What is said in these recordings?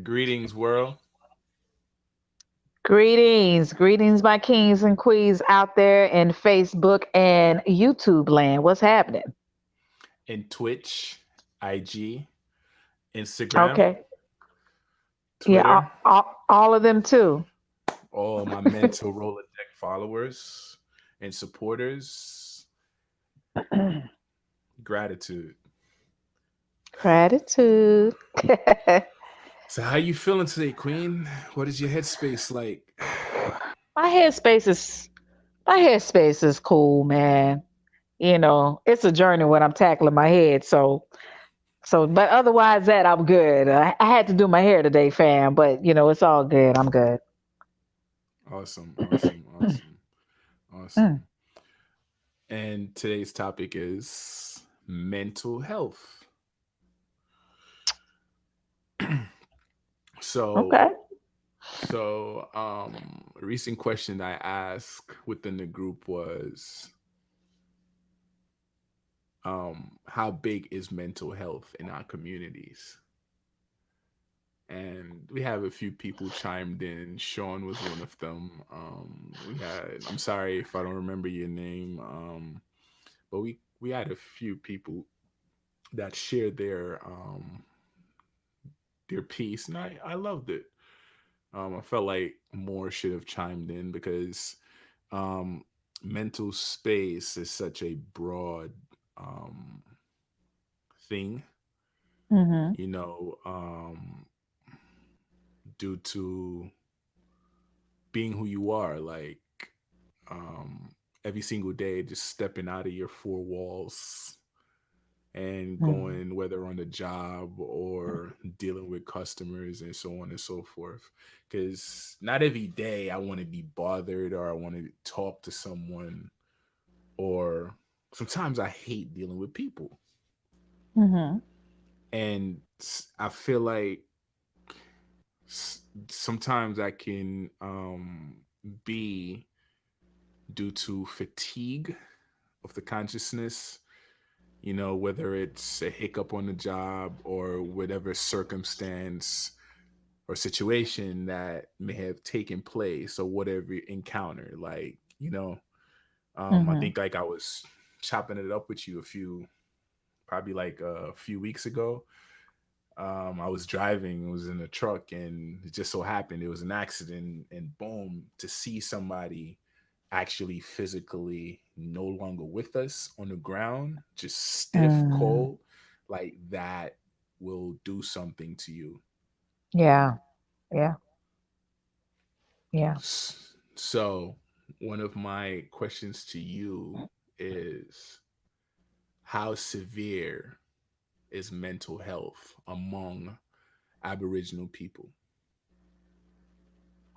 Greetings, world. Greetings, my kings and queens out there in Facebook and YouTube land. What's happening? In Twitch, IG, Instagram, Okay. Yeah, Twitter, all of them too. all my mental Rolodeck followers and supporters. Gratitude. Gratitude. So, how you feeling today, Queen? What is your headspace like? my headspace is my headspace is cool, man. It's a journey when I'm tackling my head. But otherwise that I'm good. I had to do my hair today, fam, but it's all good. I'm good. Awesome, awesome, awesome, Mm, awesome. And today's topic is mental health. So, okay. a recent question I asked within the group was, how big is mental health in our communities? And we have a few people chimed in. Sean was one of them. I'm sorry if I don't remember your name, but we had a few people that shared their piece, and I loved it. I felt like more should have chimed in because um, mental space is such a broad um, thing, Mhm. you know, due to being who you are, like um, every single day, just stepping out of your four walls and Mhm. going, whether on the job or dealing with customers and so on and so forth. Because not every day I want to be bothered or I want to talk to someone, or sometimes I hate dealing with people. Mhm. And I feel like sometimes I can be due to fatigue of the consciousness, whether it's a hiccup on the job or whatever circumstance or situation that may have taken place or whatever encounter. Like, I Mhm. think like I was chopping it up with you probably like a few weeks ago. I was driving, was in a truck, and it just so happened it was an accident. And boom, to see somebody actually physically no longer with us on the ground, just stiff, Mm. cold, like that will do something to you. Yeah. Yeah. Yeah. So, one of my questions to you is, how severe is mental health among Aboriginal people?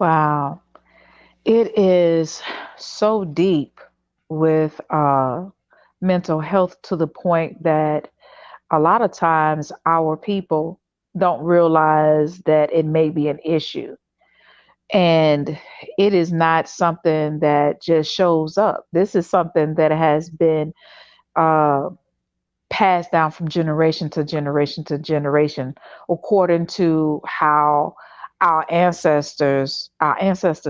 Wow. It is so deep with mental health to the point that a lot of times our people don't realize that it may be an issue. And it is not something that just shows up. This is something that has been uh, passed down from generation to generation to generation, according to how our ancestors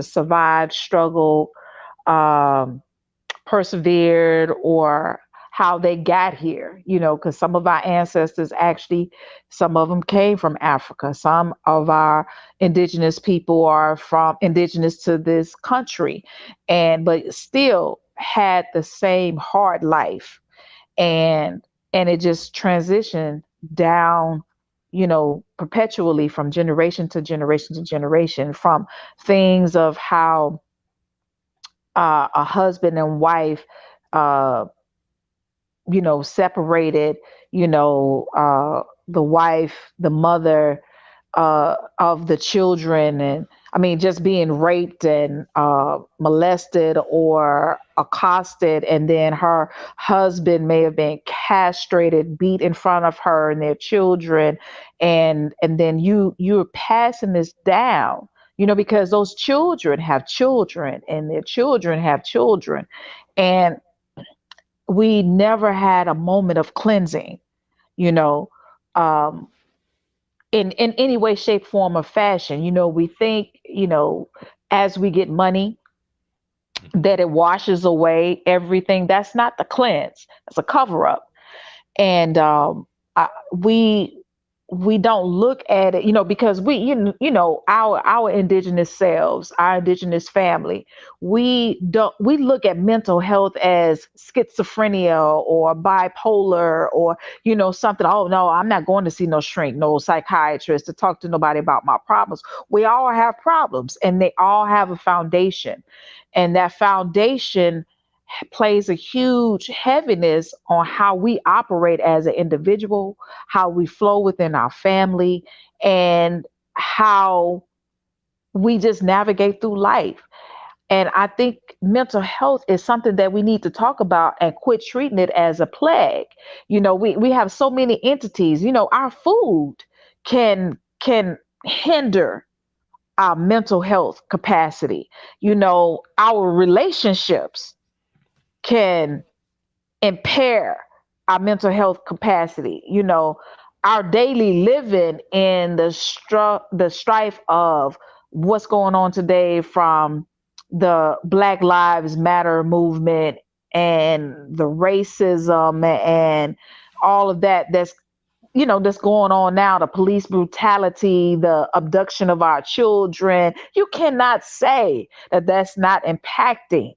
survived, struggled, um, persevered, or how they got here. Because some of our ancestors actually, some of them came from Africa. Some of our indigenous people are from indigenous to this country, and but still had the same hard life, and it just transitioned down, perpetually from generation to generation to generation, from things of how a husband and wife uh separated, the wife, the mother of the children, and I mean, just being raped and molested or accosted, and then her husband may have been castrated, beat in front of her and their children, and then you're passing this down, because those children have children, and their children have children, and we never had a moment of cleansing, you know. Um, in any way, shape, form, or fashion. We think, as we get money, Mhm. that it washes away everything. That's not the cleanse. That's a cover up. And I, we don't look at it, because our indigenous selves, our indigenous family, we look at mental health as schizophrenia or bipolar, or something. Oh no, I'm not going to see no shrink, no psychiatrist to talk to nobody about my problems. We all have problems, and they all have a foundation, and that foundation plays a huge heaviness on how we operate as an individual, how we flow within our family, and how we just navigate through life. And I think mental health is something that we need to talk about and quit treating it as a plague. We have so many entities. Our food can hinder our mental health capacity. Our relationships can impair our mental health capacity. Our daily living in the strife of what's going on today, from the Black Lives Matter movement and the racism and all of that that's going on now, the police brutality, the abduction of our children. You cannot say that that's not impacting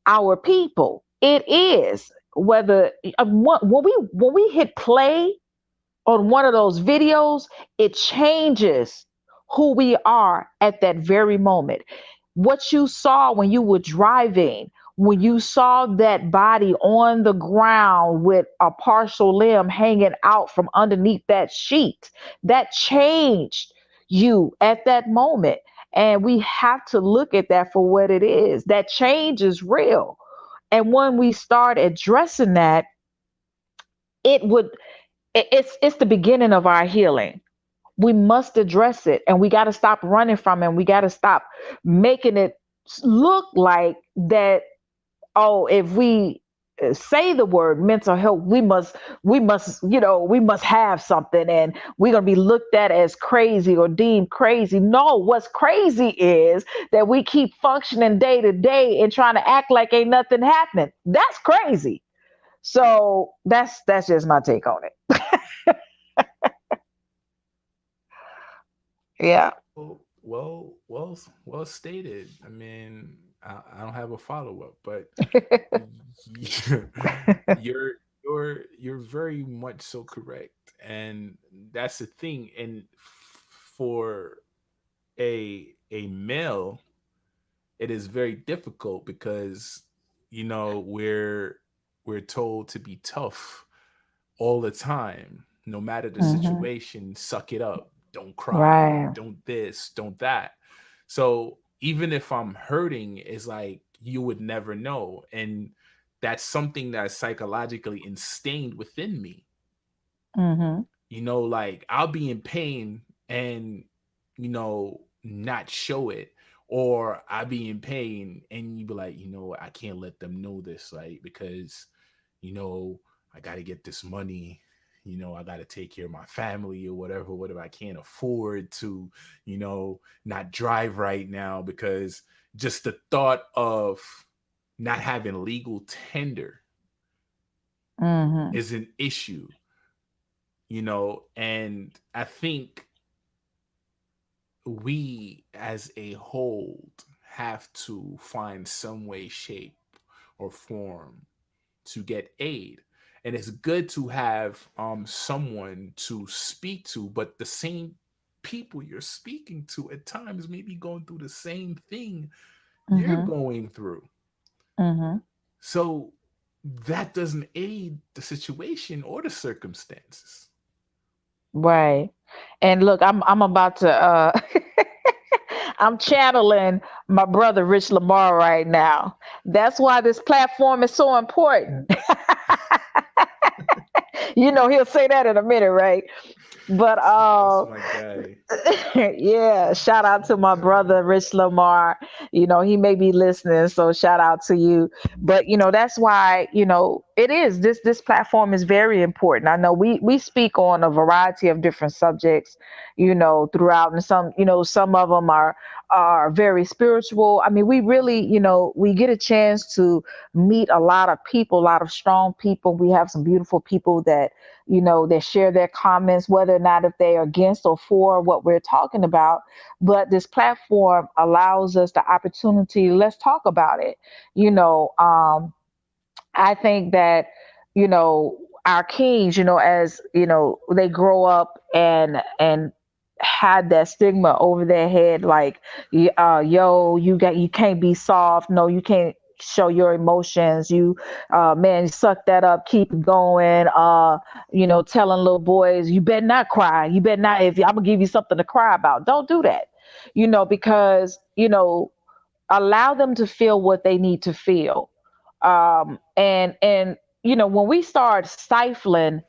our people. It is. Whether when we hit play on one of those videos, it changes who we are at that very moment. What you saw when you were driving, when you saw that body on the ground with a partial limb hanging out from underneath that sheet, that changed you at that moment. And we have to look at that for what it is. That change is real. And when we start addressing that, it would it's the beginning of our healing. We must address it, and we got to stop running from it, and we got to stop making it look like that. Oh, if we say the word mental health, we must have something, and we're going to be looked at as crazy or deemed crazy. No, what's crazy is that we keep functioning day to day and trying to act like ain't nothing happening. That's crazy. So that's just my take on it. Yeah. Well stated. I mean, I don't have a follow up, but you're you're very much so correct, and that's the thing. And for a male, it is very difficult because we're told to be tough all the time, no matter the Hmm. situation. Suck it up, don't cry, Right. don't this, don't that. So even if I'm hurting, it's like you would never know. And that's something that's psychologically instained within me. Hmm. Like I'll be in pain and not show it, or I be in pain and you be like, I can't let them know this, like, because you know I got to get this money, I got to take care of my family or whatever. I can't afford to you know not drive right now, because just the thought of not having legal tender Hmm. is an issue. And I think we as a whole have to find some way, shape, or form to get aid. And it's good to have someone to speak to, but the same people you're speaking to at times may be going through the same thing you're Hmm. going through. Hmm. So that doesn't aid the situation or the circumstances. Right. And look, I'm about to I'm channeling my brother Rich Lamar right now. That's why this platform is so important. He'll say that in a minute, right? But That's my guy. yeah, shout That's out to my my guy. brother Rich Lamar. He may be listening, so shout out to you. But that's why, it is, this platform is very important. I know we speak on a variety of different subjects, throughout, and some, some of them are very spiritual. I mean, we really, we get a chance to meet a lot of people, a lot of strong people. We have some beautiful people that, that share their comments, whether or not if they are against or for what we're talking about. But this platform allows us the opportunity. Let's talk about it. I think that, our kings, as, they grow up and had that stigma over their head, like, yo, you can't be soft. No, you can't show your emotions. You, man, suck that up, keep it going. Telling little boys, you better not cry. You better not, if I'm gonna give you something to cry about, don't do that. Because, allow them to feel what they need to feel. And when we start stifling,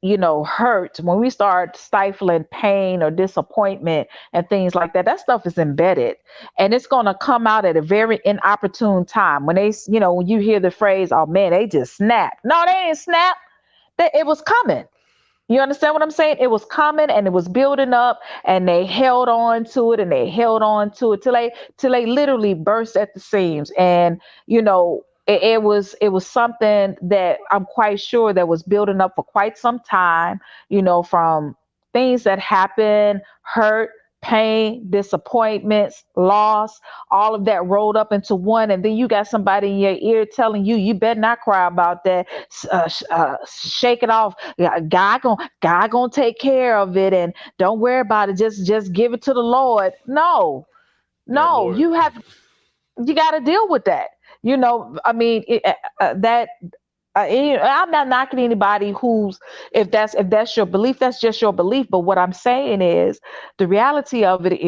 hurt, when we start stifling pain or disappointment and things like that, that stuff is embedded, and it's going to come out at a very inopportune time. When when you hear the phrase, oh man, they just snapped. No, they ain't snapped. It was coming. You understand what I'm saying? It was coming and it was building up, and they held on to it and they held on to it till they literally burst at the seams. And it was something that I'm quite sure that was building up for quite some time, from things that happened, hurt, pain, disappointments, loss, all of that rolled up into one. And then you got somebody in your ear telling you, you better not cry about that. Shake it off. Yeah, God gonna take care of it, and don't worry about it. Just give it to the Lord. No, That no, Lord. you got to deal with that. I mean, that I'm not knocking anybody who's, if that's your belief, that's just your belief. But what I'm saying is, the reality of it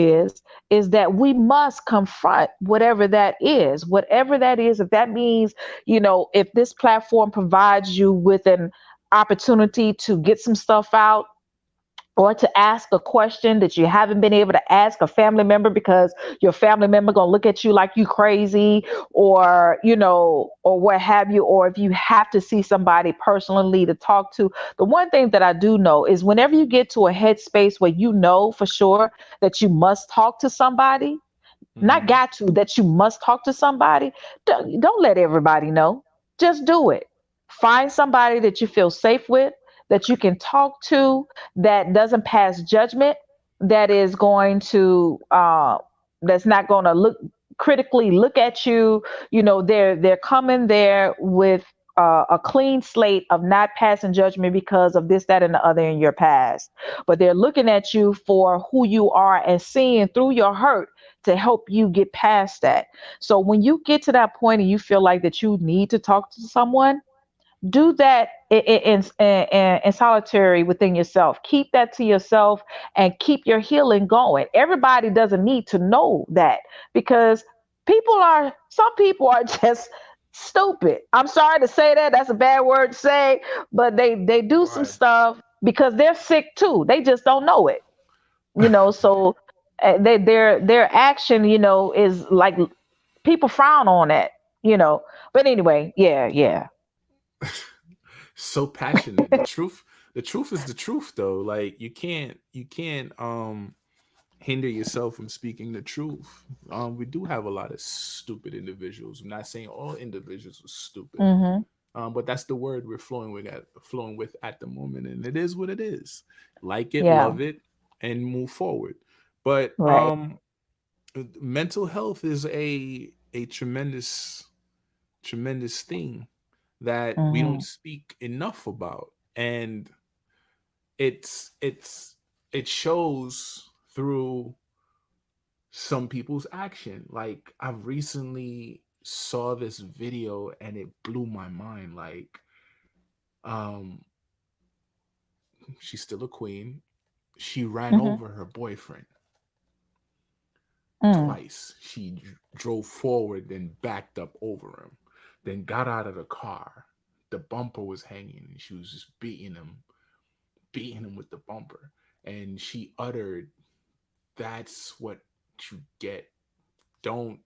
is that we must confront whatever that is. If that means, if this platform provides you with an opportunity to get some stuff out, or to ask a question that you haven't been able to ask a family member because your family member gonna look at you like you crazy, or or what have you, or if you have to see somebody personally to talk to. The one thing that I do know is, whenever you get to a headspace where you know for sure that you must talk to somebody, not Hmm. got to, that you must talk to somebody, don't let everybody know. Just do it. Find somebody that you feel safe with, that you can talk to, that doesn't pass judgment, that is going to that's not going to critically look at you. They're coming there with a clean slate of not passing judgment because of this, that, and the other in your past, but they're looking at you for who you are and seeing through your hurt to help you get past that. So when you get to that point and you feel like that you need to talk to someone, do that in solitary within yourself. Keep that to yourself and keep your healing going. Everybody doesn't need to know that, because some people are just stupid. I'm sorry to say that. That's a bad word to say, but they do some Why? stuff because they're sick too. They just don't know it. So their action, is like, people frown on that. you know but anyway, yeah, yeah. So passionate. The truth is the truth though. Like you can't hinder yourself from speaking the truth. We do have a lot of stupid individuals. I'm not saying all individuals are stupid. Mhm. But that's the word we're flowing with at the moment, and it is what it is. Like it, Yeah. love it, and move forward. But Right. mental health is a tremendous thing that we don't Mhm. speak enough about, and it's it shows through some people's action. Like, I recently saw this video and it blew my mind. Like, um she's still a queen. She ran Mhm. over her boyfriend Mm. twice. She drove forward, then backed up over him, then got out of the car. The bumper was hanging, and she was just beating him with the bumper. And she uttered, "That's what you get. Don't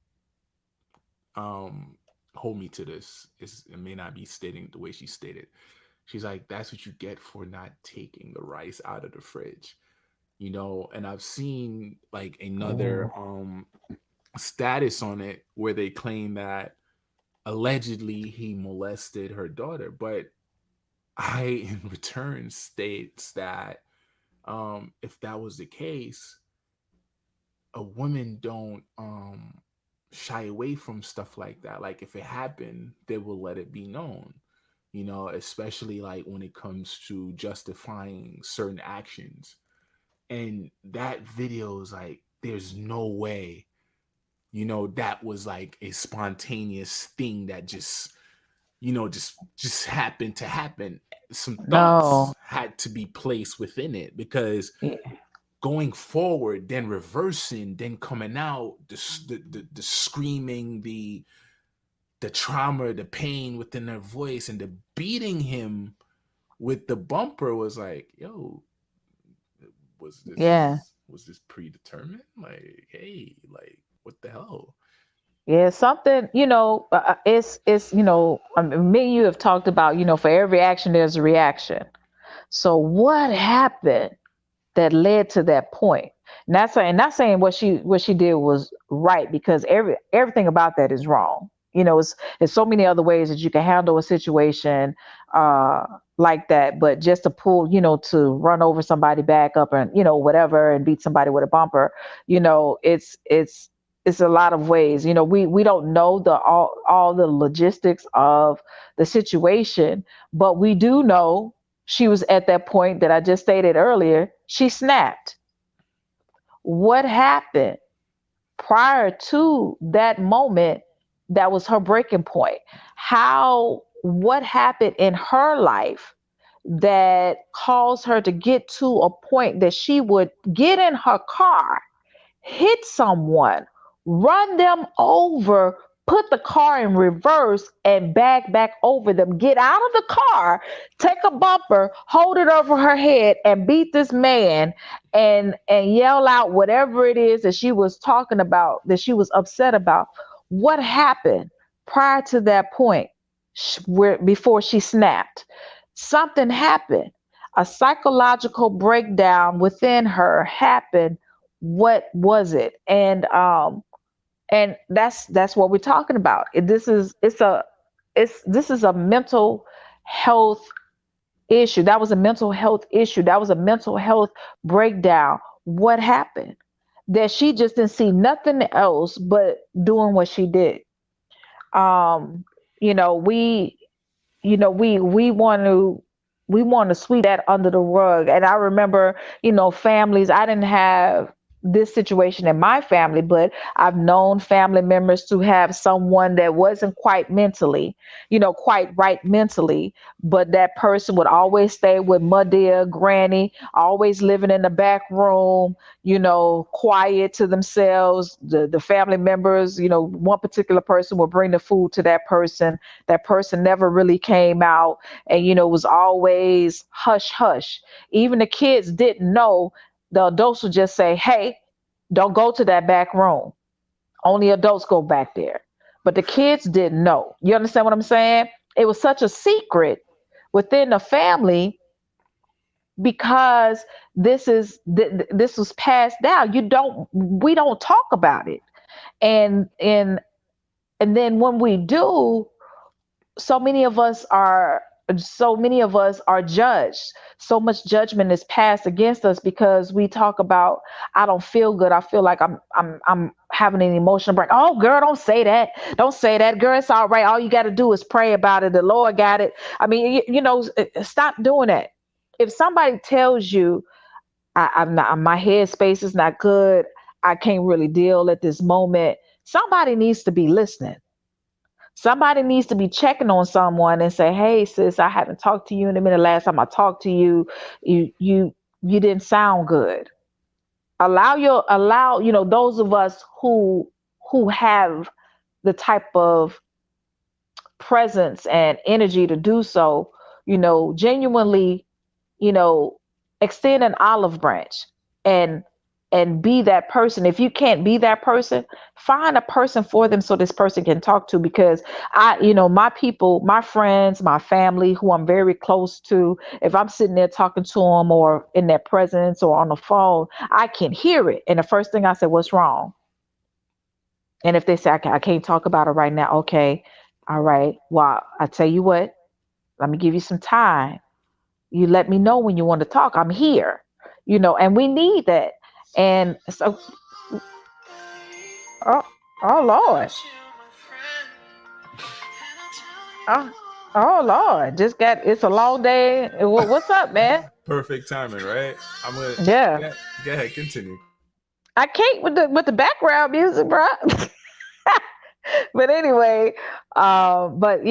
um hold me to this. It may not be stating the way she stated. She's like, that's what you get for not taking the rice out of the fridge. And I've seen like another Oh, status on it where they claim that allegedly he molested her daughter, but I in return states that if that was the case, a woman don't shy away from stuff like that. Like if it happened, they will let it be known. Especially like when it comes to justifying certain actions. And that video is like, there's no way, that was like a spontaneous thing that just happened to happen. Some no. thoughts had to be placed within it, because Yeah. going forward, then reversing, then coming out, the screaming, the trauma, the pain within their voice, and the beating him with the bumper was like, yo, Yeah. was this predetermined? Like, hey, like what the hell? Yeah, something, it's, me and you have talked about, for every action, there's a reaction. So what happened that led to that point? Not saying what she did was right, because everything about that is wrong. It's so many other ways that you can handle a situation uh like that, but just to pull, to run over somebody back up and whatever and beat somebody with a bumper, it's a lot of ways. We don't know all the logistics of the situation, but we do know she was at that point that I just stated earlier. She snapped. What happened prior to that moment that was her breaking point? What happened in her life that caused her to get to a point that she would get in her car, hit someone, run them over, put the car in reverse and back over them, get out of the car, take a bumper, hold it over her head and beat this man, and yell out whatever it is that she was talking about, that she was upset about? What happened prior to that point, where before she snapped? Something happened. A psychological breakdown within her happened. What was it? And that's what we're talking about. This is a mental health issue. That was a mental health issue. That was a mental health breakdown. What happened? That she just didn't see nothing else but doing what she did. Um, you know, we we want to sweep that under the rug. And I remember, families. I didn't have this situation in my family, but I've known family members to have someone that wasn't quite mentally, quite right mentally, but that person would always stay with mother, granny, always living in the back room, quiet to themselves. The family members, one particular person would bring the food to that person. That person never really came out, and was always hush hush. Even the kids didn't know. The adults would just say, hey, don't go to that back room, only adults go back there. But the kids didn't know. You understand what I'm saying? It was such a secret within the family, because this was passed down. We don't talk about it. And and and then when we do, so many of us are judged. So much judgment is passed against us because we talk about, I don't feel good, I feel like I'm having an emotional break. Oh girl, don't say that, don't say that, girl, it's all right, all you got to do is pray about it, the Lord got it. I mean, stop doing that. If somebody tells you, I'm not, my head space is not good, I can't really deal at this moment, somebody needs to be listening. Somebody needs to be checking on someone and say, "Hey, sis, I haven't talked to you in a minute. Last time I talked to you, you didn't sound good." Allow those of us who have the type of presence and energy to do so, genuinely, you know, extend an olive branch and and be that person. If you can't be that person, find a person for them so this person can talk to. Because my people, my friends, my family, who I'm very close to, if I'm sitting there talking to them or in their presence or on the phone, I can hear it. And the first thing I say, what's wrong? And if they say, I can't talk about it right now, okay, all right. Well, I tell you what, let me give you some time. You let me know when you want to talk. I'm here, and we need that. And so, oh, oh Lord, oh, oh Lord, just got it's a long day. What's up, man? Perfect timing, right? I'm gonna Yeah, go ahead, continue. I can't with the background music, bro. But anyway, but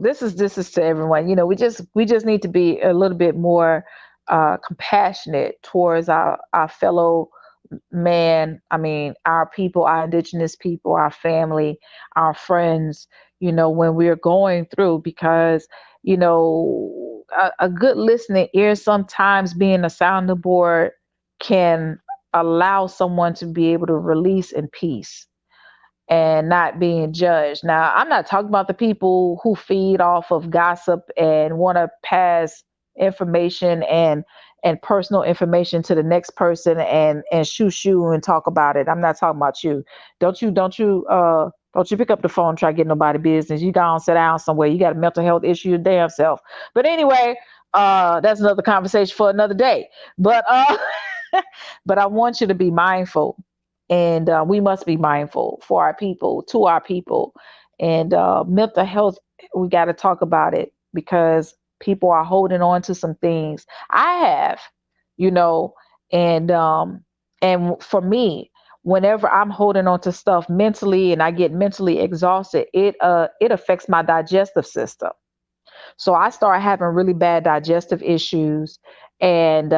this is to everyone. We just need to be a little bit more compassionate towards our fellow man. I mean, our people, our indigenous people, our family, our friends. When we're going through, because a good listening ear, sometimes being a sounding board, can allow someone to be able to release in peace and not being judged. Now, I'm not talking about the people who feed off of gossip and want to pass information and personal information to the next person and shoo and talk about it. I'm not talking about you. Don't you pick up the phone and try to get nobody business. You go and sit down somewhere. You got a mental health issue your damn self. But anyway, that's another conversation for another day. But but I want you to be mindful, and we must be mindful for our people, to our people, and mental health. We got to talk about it because people are holding on to some things. I have, you know, and for me, whenever I'm holding on to stuff mentally and I get mentally exhausted, it affects my digestive system. So I started having really bad digestive issues. And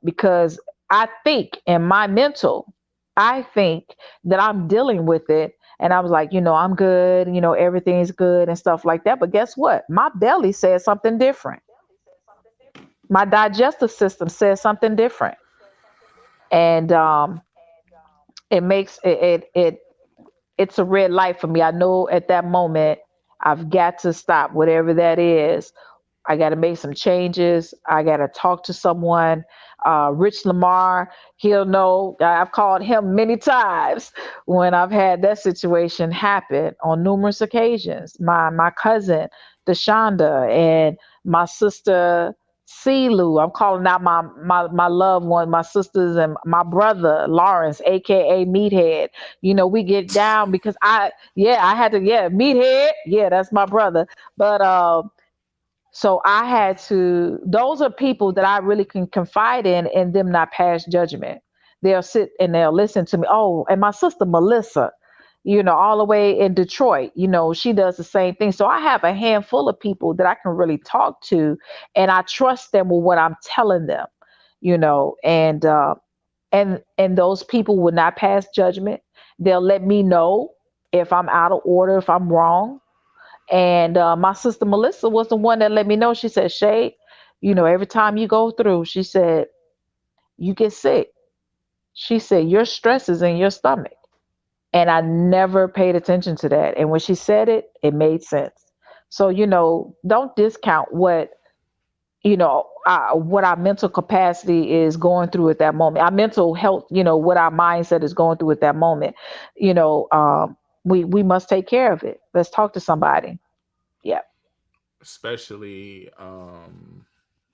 because I think in my mental, I think that I'm dealing with it. And I was like, I'm good, everything's good and stuff like that. But guess what? My belly said something different. My digestive system says something different. And it makes it's a red light for me. I know at that moment I've got to stop whatever that is. I got to make some changes. I got to talk to someone. Rich Lamar, he'll know. I've called him many times when I've had that situation happen on numerous occasions. My cousin Deshonda and my sister Silu. I'm calling out my loved one, my sisters, and my brother Lawrence, aka Meathead. We get down because I had to, Meathead, that's my brother. But so I had to, those are people that I really can confide in and them not pass judgment. They'll sit and they'll listen to me. Oh, and my sister Melissa, all the way in Detroit, she does the same thing. So I have a handful of people that I can really talk to and I trust them with what I'm telling them, and those people will not pass judgment. They'll let me know if I'm out of order, if I'm wrong. And my sister Melissa was the one that let me know. She said, Shay, every time you go through, she said, you get sick. She said, your stress is in your stomach. And I never paid attention to that. And when she said it, it made sense. So, don't discount what our mental capacity is going through at that moment. Our mental health, what our mindset is going through at that moment. You know, we must take care of it. Let's talk to somebody. Yeah. Especially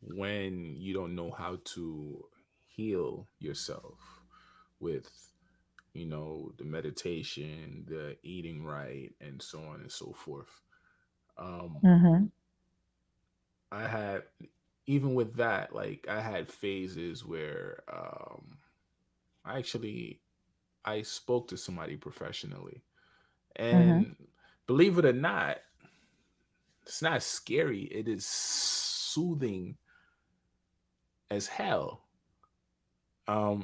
when you don't know how to heal yourself with, the meditation, the eating right, and so on and so forth. Um, Mm-hmm. I had, even with that, like I had phases where I actually I spoke to somebody professionally, Mm-hmm. and believe it or not, it's not scary. It is soothing as hell,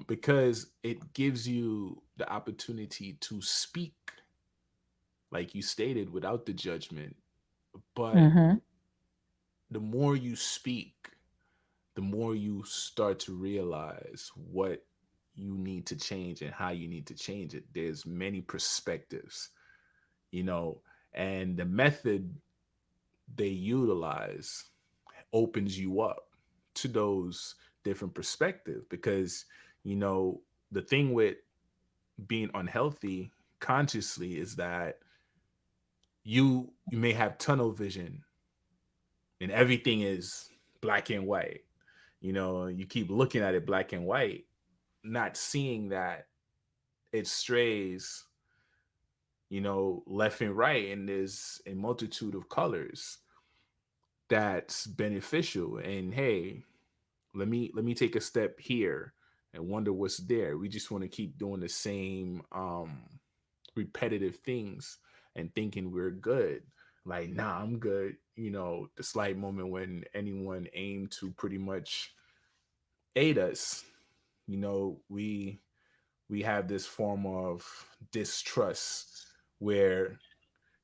because it gives you the opportunity to speak, like you stated, without the judgment. But Mm-hmm. the more you speak, the more you start to realize what you need to change and how you need to change it. There's many perspectives, you know, and the method they utilize opens you up to those different perspectives because, you know, the thing with being unhealthy consciously is that you may have tunnel vision and everything is black and white. You know, you keep looking at it black and white, not seeing that it strays, you know, left and right, and there's a multitude of colors that's beneficial. And hey, let me take a step here and wonder what's there. We just want to keep doing the same repetitive things and thinking we're good. Like, nah, I'm good. You know, the slight moment when anyone aimed to pretty much aid us, you know, we have this form of distrust where,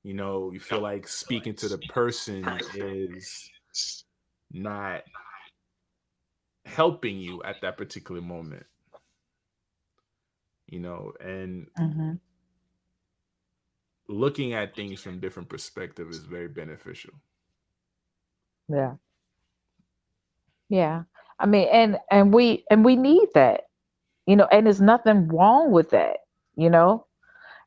you know, you feel like speaking to the person is not helping you at that particular moment, you know, and Hmm. looking at things from different perspective is very beneficial. Yeah. Yeah. I mean, and we need that, and there's nothing wrong with that, you know.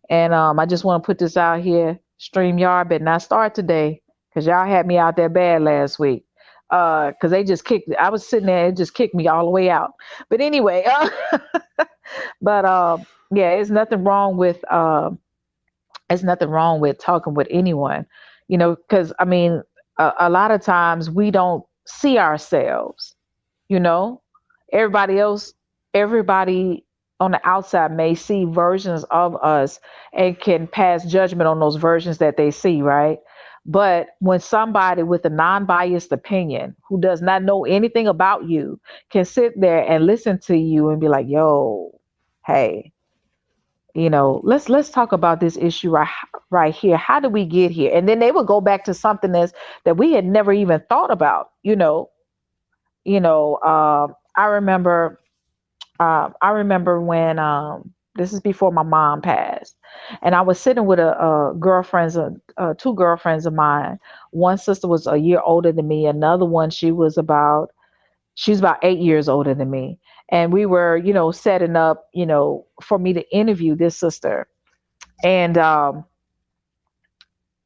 And I just want to put this out here. StreamYard better not start today because y'all had me out there bad last week. Because they just kicked. I was sitting there, it just kicked me all the way out. But anyway, but yeah, there's nothing wrong with talking with anyone, because I mean, a lot of times we don't see ourselves, you know everybody else everybody on the outside may see versions of us and can pass judgment on those versions that they see, right? But when somebody with a non-biased opinion who does not know anything about you can sit there and listen to you and be like, yo, hey, let's talk about this issue right here. How did we get here? And then they would go back to something that we had never even thought about. I remember when this is before my mom passed, and I was sitting with two girlfriends of mine. One sister was a year older than me. Another one, she was about 8 years older than me, and we were, setting up, for me to interview this sister, and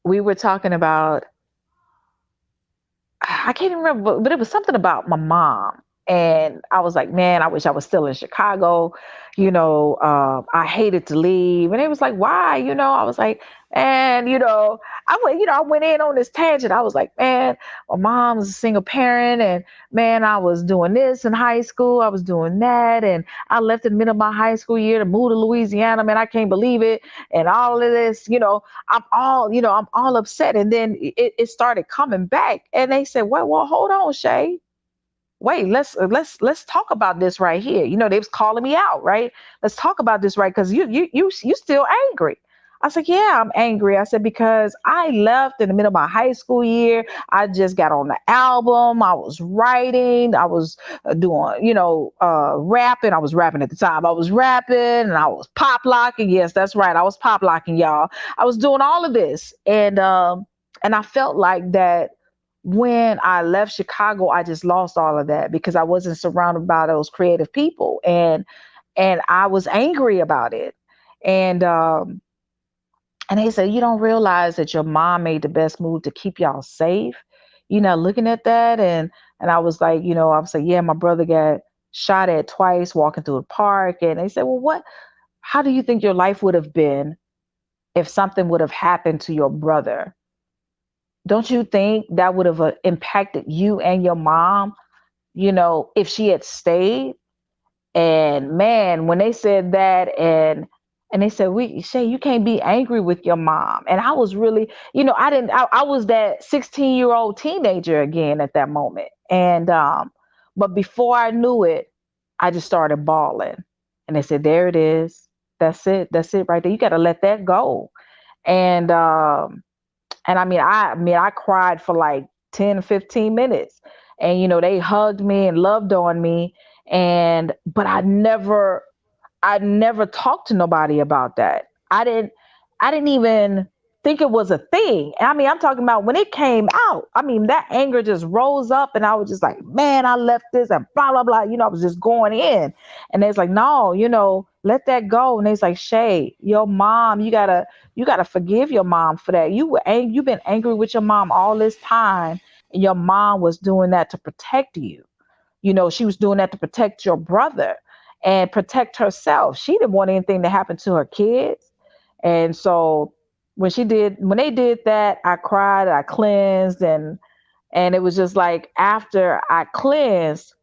we were talking about, I can't even remember, but it was something about my mom. And I was like, man, I wish I was still in Chicago. I hated to leave. And it was like, why? I was like, and I went in on this tangent. I was like, man, my mom's a single parent, and man, I was doing this in high school. I was doing that, and I left in the middle of my high school year to move to Louisiana. Man, I can't believe it, and all of this. I'm all upset. And then it started coming back. And they said, well, hold on, Shay. Wait, let's talk about this right here. They was calling me out, right? Let's talk about this, right? Because you still angry. I said, yeah, I'm angry. I said, because I left in the middle of my high school year. I just got on the album. I was writing. I was doing, rapping. I was rapping at the time. I was rapping and I was pop locking. Yes, that's right. I was pop locking, y'all. I was doing all of this. And I felt like that when I left Chicago, I just lost all of that because I wasn't surrounded by those creative people. And I was angry about it. And and they said, you don't realize that your mom made the best move to keep y'all safe. You're not looking at that. And I was like, I was like, yeah, my brother got shot at twice walking through the park. And they said, well, how do you think your life would have been if something would have happened to your brother? Don't you think that would have impacted you and your mom, if she had stayed? And man, when they said that, and they said, we Shay, you can't be angry with your mom. And I was really, I was that 16-year-old teenager again at that moment. And but before I knew it, I just started bawling. And they said, there it is. That's it. That's it right there. You gotta let that go. And I cried for like 10, 15 minutes. And they hugged me and loved on me. But I never I never talked to nobody about that. I didn't even think it was a thing. I mean, I'm talking about when it came out. I mean, that anger just rose up and I was just like, man, I left this and blah blah blah. I was just going in. And it's like, no, let that go. And it's like, Shay, your mom, you gotta forgive your mom for that. You've been angry with your mom all this time, and your mom was doing that to protect you. She was doing that to protect your brother and protect herself. She didn't want anything to happen to her kids. And so when they did that, I cried, I cleansed, and it was just like after I cleansed,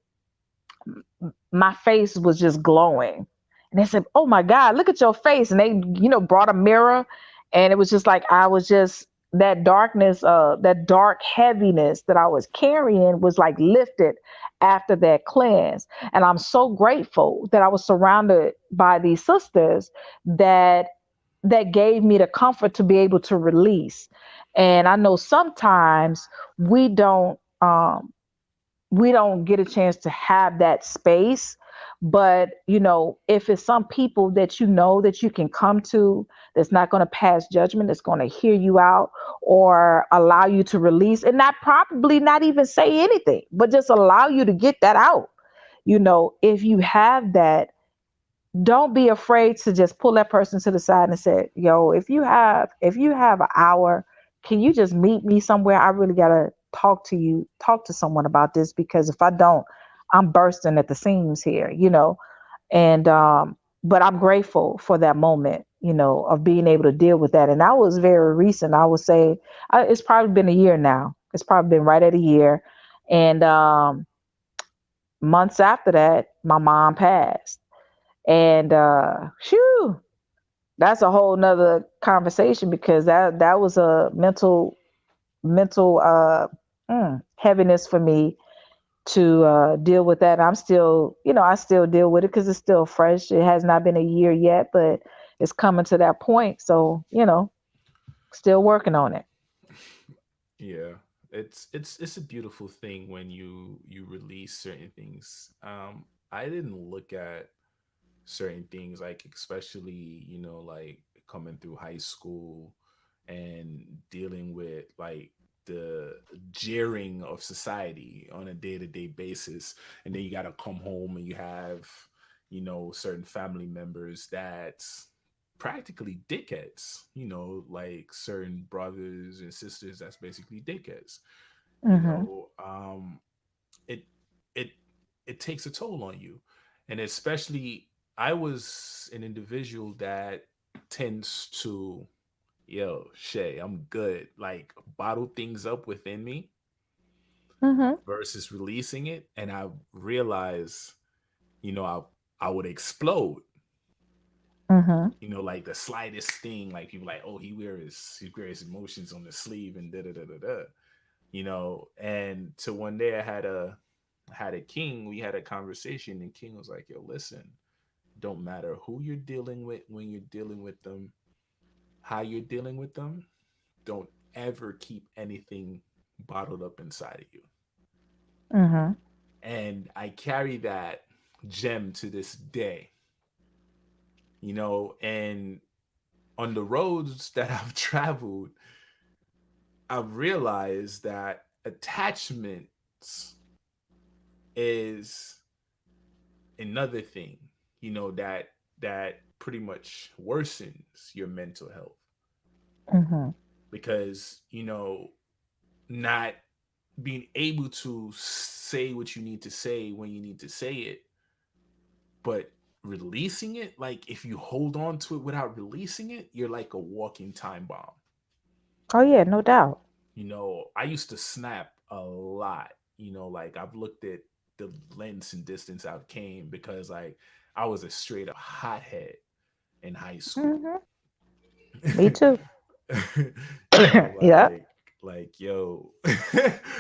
my face was just glowing. And they said, "Oh my God, look at your face." And they, brought a mirror. And it was just like I was just that darkness, that dark heaviness that I was carrying was like lifted after that cleanse. And I'm so grateful that I was surrounded by these sisters that gave me the comfort to be able to release. And I know sometimes we don't um we don't get a chance to have that space, but if it's some people that that you can come to, that's not going to pass judgment, that's going to hear you out or allow you to release, and not probably not even say anything, but just allow you to get that out. If you have that, don't be afraid to just pull that person to the side and say, yo, if you have an hour, can you just meet me somewhere? I really gotta talk to someone about this, because if I don't, I'm bursting at the seams here. And but I'm grateful for that moment, of being able to deal with that. And that was very recent. I would say it's probably been a year now. It's probably been right at a year. And months after that, my mom passed. And shoo, that's a whole nother conversation, because that was a mental heaviness for me to deal with that. I'm still, I still deal with it because it's still fresh. It has not been a year yet, but it's coming to that point. So, still working on it. Yeah, it's a beautiful thing when you release certain things. I didn't look at certain things, like especially like coming through high school and dealing with like the jeering of society on a day-to-day basis, and then you got to come home and you have certain family members that practically dickheads, like certain brothers and sisters that's basically dickheads. you Mhm. know um it it it takes a toll on you. And especially, I was an individual that tends to, yo, Shay, I'm good, like bottle things up within me Mhm. versus releasing it. And I realized, I would explode. Mhm. Like the slightest thing, like people like, oh, he wears emotions on the sleeve and da da da da da. And so one day I had a king. We had a conversation, and King was like, yo, listen, don't matter who you're dealing with, when you're dealing with them, how you're dealing with them, don't ever keep anything bottled up inside of you. Mhm. And I carry that gem to this day. And on the roads that I've traveled, I've realized that attachments is another thing, that pretty much worsens your mental health, Mhm. because not being able to say what you need to say when you need to say it, but releasing it, like if you hold on to it without releasing it, you're like a walking time bomb. Oh yeah, no doubt. I used to snap a lot. Like I've looked at the lengths and distance I've came, because like I was a straight up hothead in high school. Mhm. Me too. Yeah. Like yo,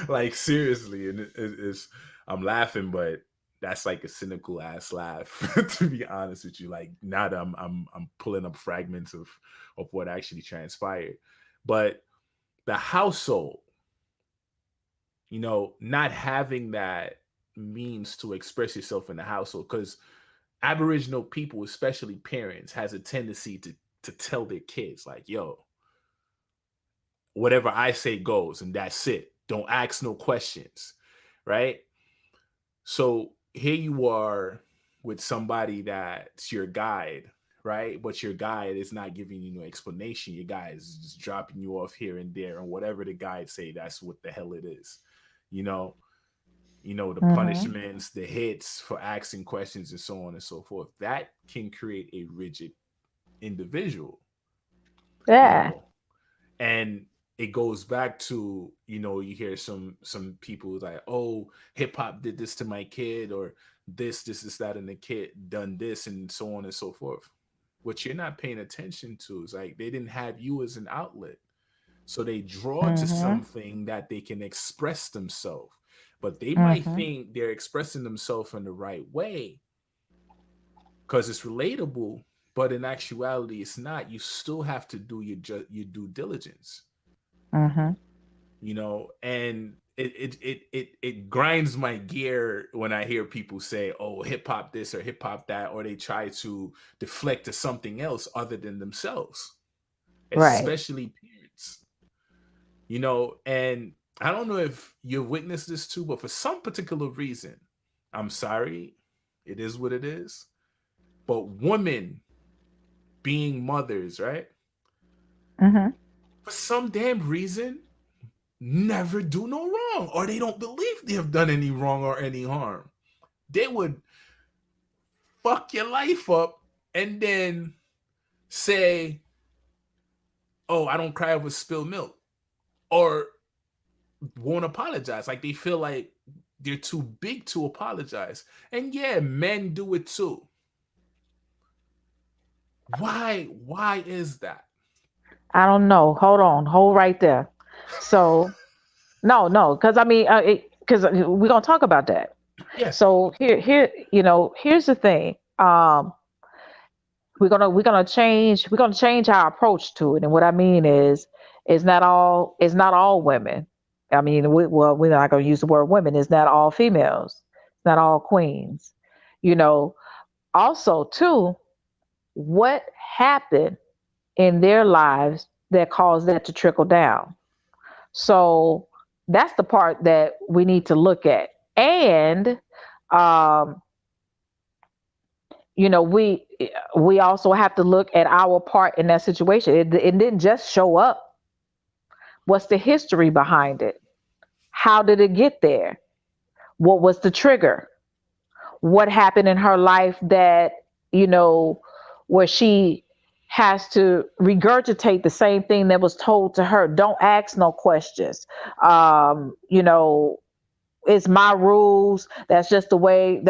like seriously, and it's I'm laughing, but that's like a cynical ass laugh to be honest with you. Like now that I'm pulling up fragments of what actually transpired, but the household, not having that means to express yourself in the household, because Aboriginal people, especially parents, has a tendency to tell their kids like, "Yo, whatever I say goes, and that's it. Don't ask no questions," right? So here you are with somebody that's your guide, right? But your guide is not giving you no explanation. Your guide is just dropping you off here and there, and whatever the guide say, that's what the hell it is. You know, the Mm-hmm. punishments, the hits for asking questions, and so on and so forth. That can create a rigid individual. You Yeah. know, and it goes back to, you hear some people like, oh, hip hop did this to my kid, or this that, and the kid done this, and so on and so forth. What you're not paying attention to is like they didn't have you as an outlet, so they draw to Mm-hmm. something that they can express themselves, but they might Mm-hmm. think they're expressing themselves in the right way because it's relatable, but in actuality it's not. You still have to do your due diligence, Mm-hmm. and it grinds my gear when I hear people say, oh, hip hop this or hip hop that, or they try to deflect to something else other than themselves, Right. especially parents. And I don't know if you've witnessed this too, but for some particular reason, I'm sorry, it is what it is, but women being mothers, right, Mm-hmm. for some damn reason never do no wrong, or they don't believe they have done any wrong or any harm. They would fuck your life up and then say, oh, I don't cry over spilled milk, or won't apologize. Like they feel like they're too big to apologize. And yeah, men do it too. Why is that? I don't know. Hold on. Hold right there. So no, no, because I mean, because we're gonna talk about that. Yeah. So here's the thing. We're gonna change our approach to it, and what I mean is, it's not all women. I mean, we're not gonna use the word women. It's not all females. It's not all queens. You know. Also, too, what happened in their lives that caused that to trickle down? So that's the part that we need to look at. And um, we also have to look at our part in that situation. It didn't just show up. What's the history behind it? How did it get there? What was the trigger? What happened in her life that, you know, where she has to regurgitate the same thing that was told to her? Don't ask no questions. You know, it's my rules. That's just the way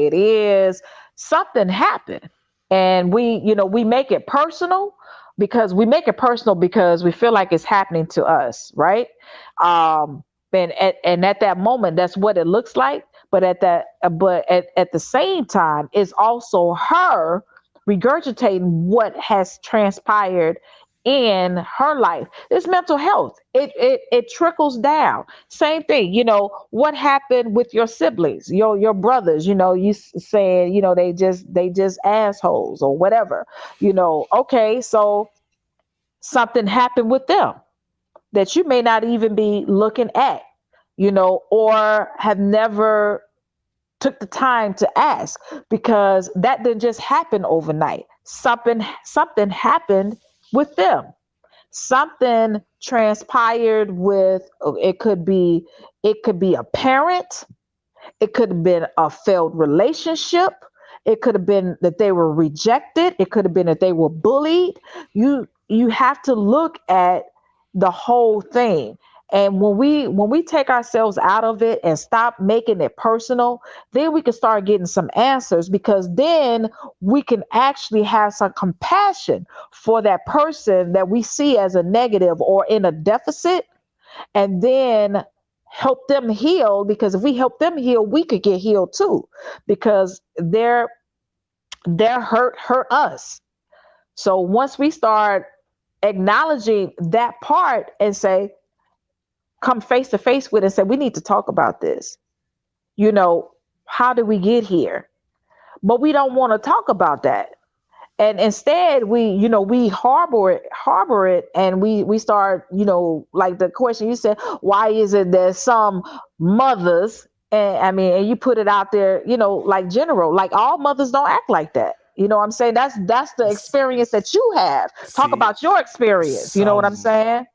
it is. Something happened. And we make it personal, because we feel like it's happening to us, right? um and at that moment, that's what it looks like. But at the same time, it's also her regurgitating what has transpired in her life. This mental health, it trickles down. Same thing, what happened with your siblings, your brothers, saying, they just assholes or whatever. Okay, so something happened with them that you may not even be looking at, or have never took the time to ask, because that didn't just happen overnight. Something happened with them. Something transpired with, it could be a parent, it could have been a failed relationship. It could have been that they were rejected. It could have been that they were bullied. You have to look at the whole thing. And when we take ourselves out of it and stop making it personal, then we can start getting some answers, because then we can actually have some compassion for that person that we see as a negative or in a deficit, and then help them heal. Because if we help them heal, we could get healed too, because their hurt us. So once we start acknowledging that part and say, come face to face with it and say, we need to talk about this. you know how did we get here? but we don't want to talk about that. And instead we harbor it, and we start, like the question you said, why is it that some mothers, and I mean, and you put it out there, like general, like all mothers don't act like that. You know what I'm saying? That's the S- experience that you have. Talk See, about your experience. You know what I'm some, saying?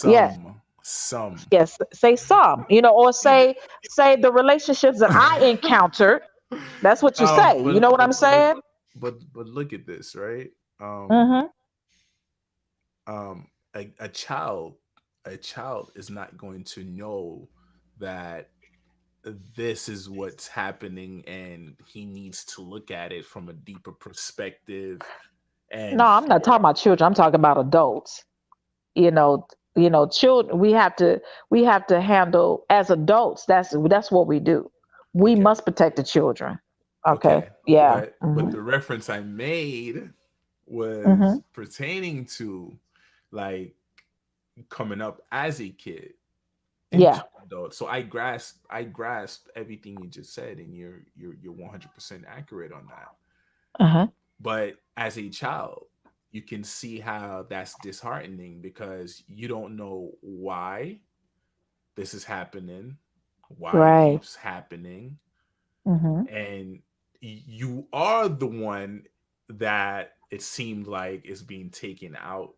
Yes. some. Yes, say some, or say the relationships that I encountered. That's what you say. You know what I'm saying? But look at this, right? Um, Mhm. a child is not going to know that this is what's happening, and he needs to look at it from a deeper perspective. No, And I'm not talking about children. I'm talking about adults. You know, children. We have to handle as adults. That's what we do. We okay, must protect the children. Okay. okay, Yeah. but the reference I made was Mhm. pertaining to, like, coming up as a kid into Yeah. adult. So I grasped everything you just said, and you're 100% accurate on that. Uh-huh. But as a child, you can see how that's disheartening, because you don't know why this is happening, why it Right. keeps happening, Mhm. and you are the one that it seemed like is being taken out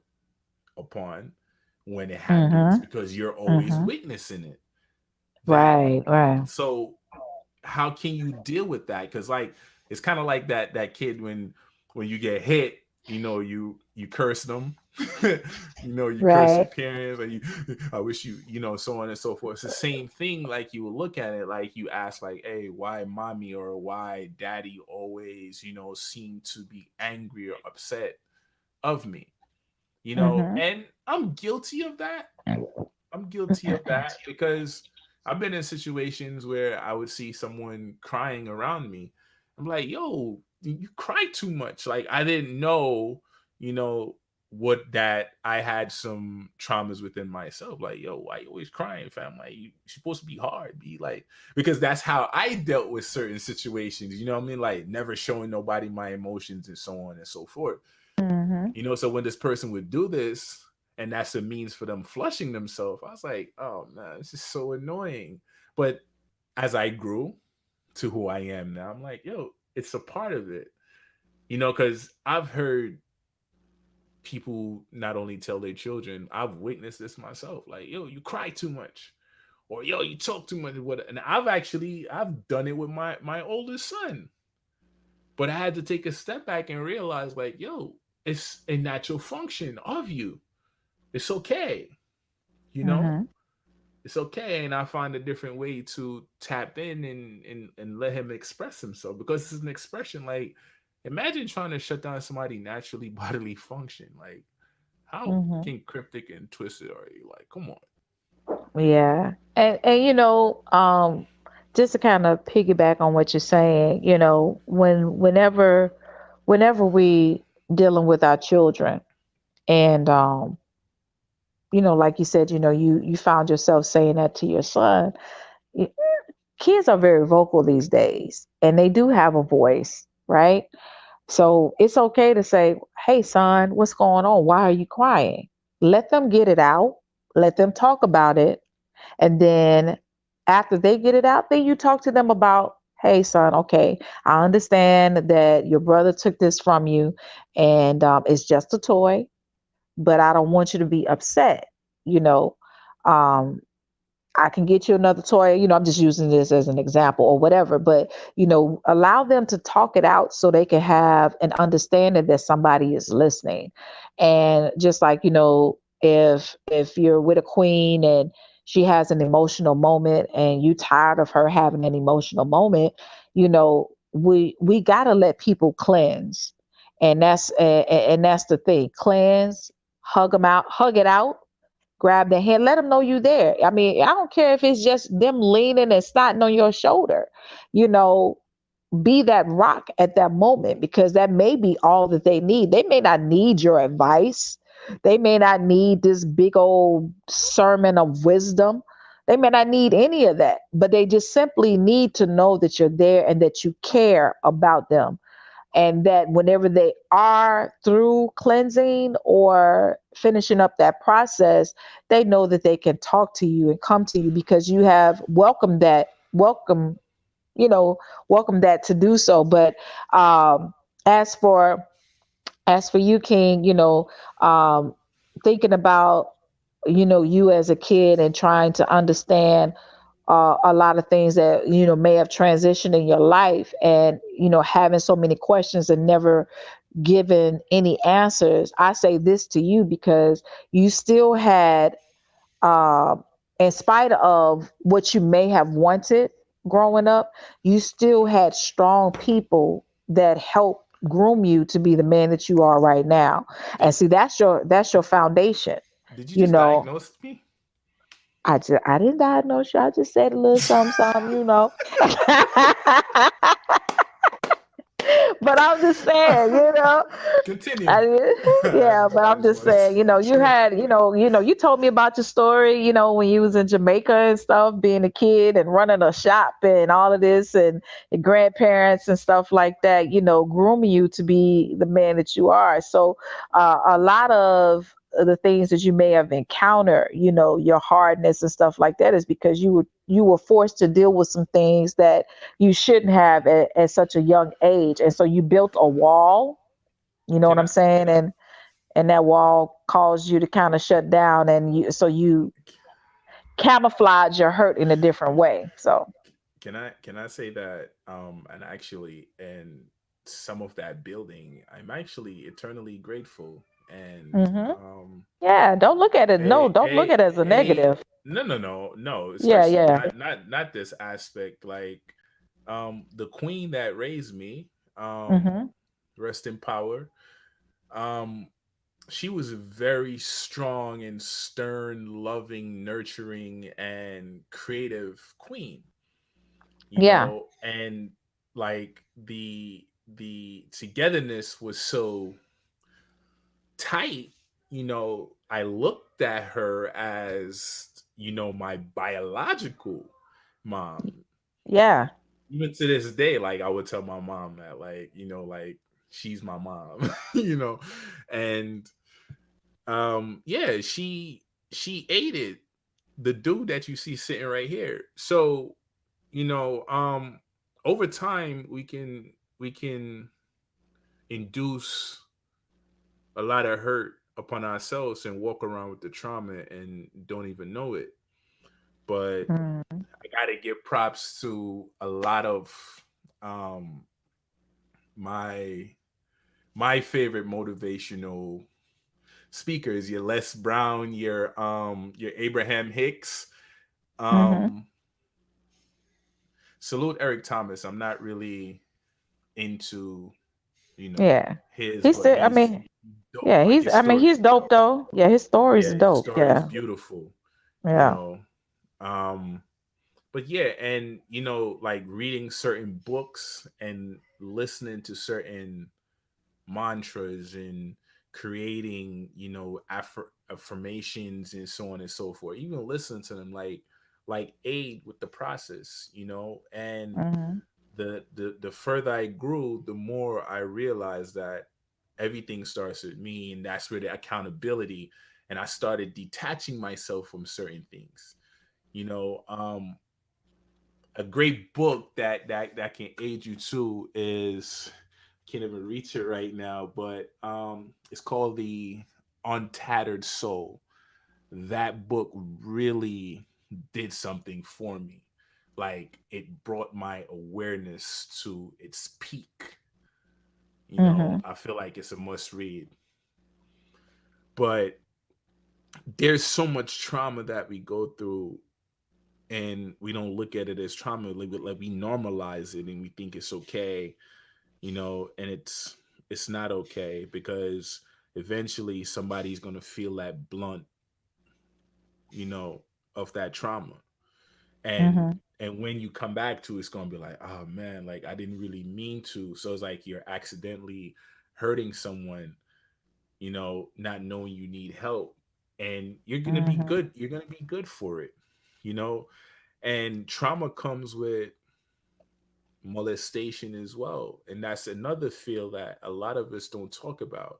upon when it happens, Mhm. because you're always Mhm. witnessing it. That Right. Right. so how can you deal with that? Because, like, it's kind of like that kid when you get hit, you curse them. You curse your Right. parents, and I wish so on and so forth. It's the same thing. Like, you look at it, like, you ask, like, hey, why mommy or why daddy always seem to be angry or upset of me? Mhm. And I'm guilty of that. I'm guilty of that, because I've been in situations where I would see someone crying around me. I'm like, yo, you cry too much. Like, I didn't know, you know, what that I had some traumas within myself. Like, yo, why you always crying, fam? Like, you're supposed to be hard, be like, because that's how I dealt with certain situations. You know what I mean? Like, never showing nobody my emotions and so on and so forth. Mhm. So when this person would do this, and that's a means for them flushing themselves, I was like, oh man, this is so annoying. But as I grew to who I am now, I'm like, yo, it's a part of it. Because I've heard people not only tell their children, I've witnessed this myself, like, yo, you cry too much, or yo, you talk too much, what. And I've done it with my oldest son. But I had to take a step back and realize, like, yo, it's a natural function of you. It's okay, you know? Mhm. It's okay. And I find a different way to tap in and let him express himself, because it's an expression. Like, imagine trying to shut down somebody naturally bodily function. Like, how Mhm. fucking cryptic and twisted are you? Like, come on. Yeah. And just to kind of piggyback on what you're saying, whenever we dealing with our children, and like you said, you found yourself saying that to your son. y- Kids are very vocal these days, and they do have a voice, right? So it's okay to say, "Hey son, what's going on? Why are you crying?" Let them get it out. Let them talk about it. And then after they get it out, then you talk to them about, "Hey, son, okay, I understand that your brother took this from you, and it's just a toy, but I don't want you to be upset. You know, um, I can get you another toy. I'm just using this as an example or whatever, but allow them to talk it out so they can have an understanding that somebody is listening. And just like, if you're with a queen and she has an emotional moment and you tired of her having an emotional moment, we got to let people cleanse. And that's the thing. Cleanse, hug them out, hug it out, grab their hand, let them know you there. I mean, I don't care if it's just them leaning and snotting on your shoulder. You know, be that rock at that moment, because that may be all that they need. They may not need your advice. They may not need this big old sermon of wisdom. They may not need any of that, but they just simply need to know that you're there and that you care about them, and that whenever they are through cleansing or finishing up that process, they know that they can talk to you and come to you because you have you know welcomed that to do so. But um as for you, King, um thinking about you as a kid and trying to understand a lot of things that may have transitioned in your life, and having so many questions and never given any answers. I say this to you because you still had, um, in spite of what you may have wanted growing up, you still had strong people that helped groom you to be the man that you are right now. And Did see, that's your foundation. did you You just know, diagnose me? I didn't diagnose you. I just said a little something, something. But I'm just saying. Continue. I, yeah, but I I'm just just want saying, you to. had, you told me about your story, when you was in Jamaica and stuff, being a kid and running a shop and all of this, and your grandparents and stuff like that, grooming you to be the man that you are. So, a lot of the things that you may have encountered, your hardness and stuff like that, is because you were forced to deal with some things that you shouldn't have at such a young age, and so you built a wall. You know what Can I'm I saying? And that wall caused you to kind of shut down, and you camouflage your hurt in a different way. So, can I say that and actually and some of that building I'm actually eternally grateful and hmm yeah, don't look at it. No, don't look at it as a hey, negative. no, Yeah, especially yeah. not this aspect, like the queen that raised me, hmm rest in power. um she was a very strong and stern, loving, nurturing, and creative queen, Yeah. and like the togetherness was so tight. I looked at her as, my biological mom. Yeah. Even to this day, like I would tell my mom that, like, like she's my mom. And yeah, she aided the dude that you see sitting right here. So, you know, um over time we can induce a lot of hurt upon ourselves and walk around with the trauma and don't even know it. But hmm I gotta give props to a lot of um my my favorite motivational speakers, your Les Brown, your Abraham Hicks. hmm Um Salute Eric Thomas. I'm not really into, Yeah. his, He's but still. I he's mean, dope. yeah. Like He's. his I mean, story he's is dope dope. though. Yeah, his story is Yeah, his dope. story is Yeah. beautiful, you Yeah. know. Um but yeah, and like reading certain books and listening to certain mantras and creating, affirmations and so on and so forth. Even listen to them, like aid with the process, and hmm the further I grew, the more I realized that everything starts with me, and that's where the accountability. And I started detaching myself from certain things. You know, a great book that can aid you too is, can't even reach it right now, but it's called The Untattered Soul. That book really did something for me. Like, it brought my awareness to its peak. hmm I feel like it's a must read. But there's so much trauma that we go through, and we don't look at it as trauma. Like we normalize it and we think it's okay, and it's not okay, because eventually somebody's going to feel that blunt, you know of that trauma. and hmm and when you come back to it, it's going to be like, oh man, like I didn't really mean to. So it's like you're accidentally hurting someone, not knowing you need help, and you're going to be hmm good, you're going to be good for it. you know, and trauma comes with molestation as well. And that's another field that a lot of us don't talk about.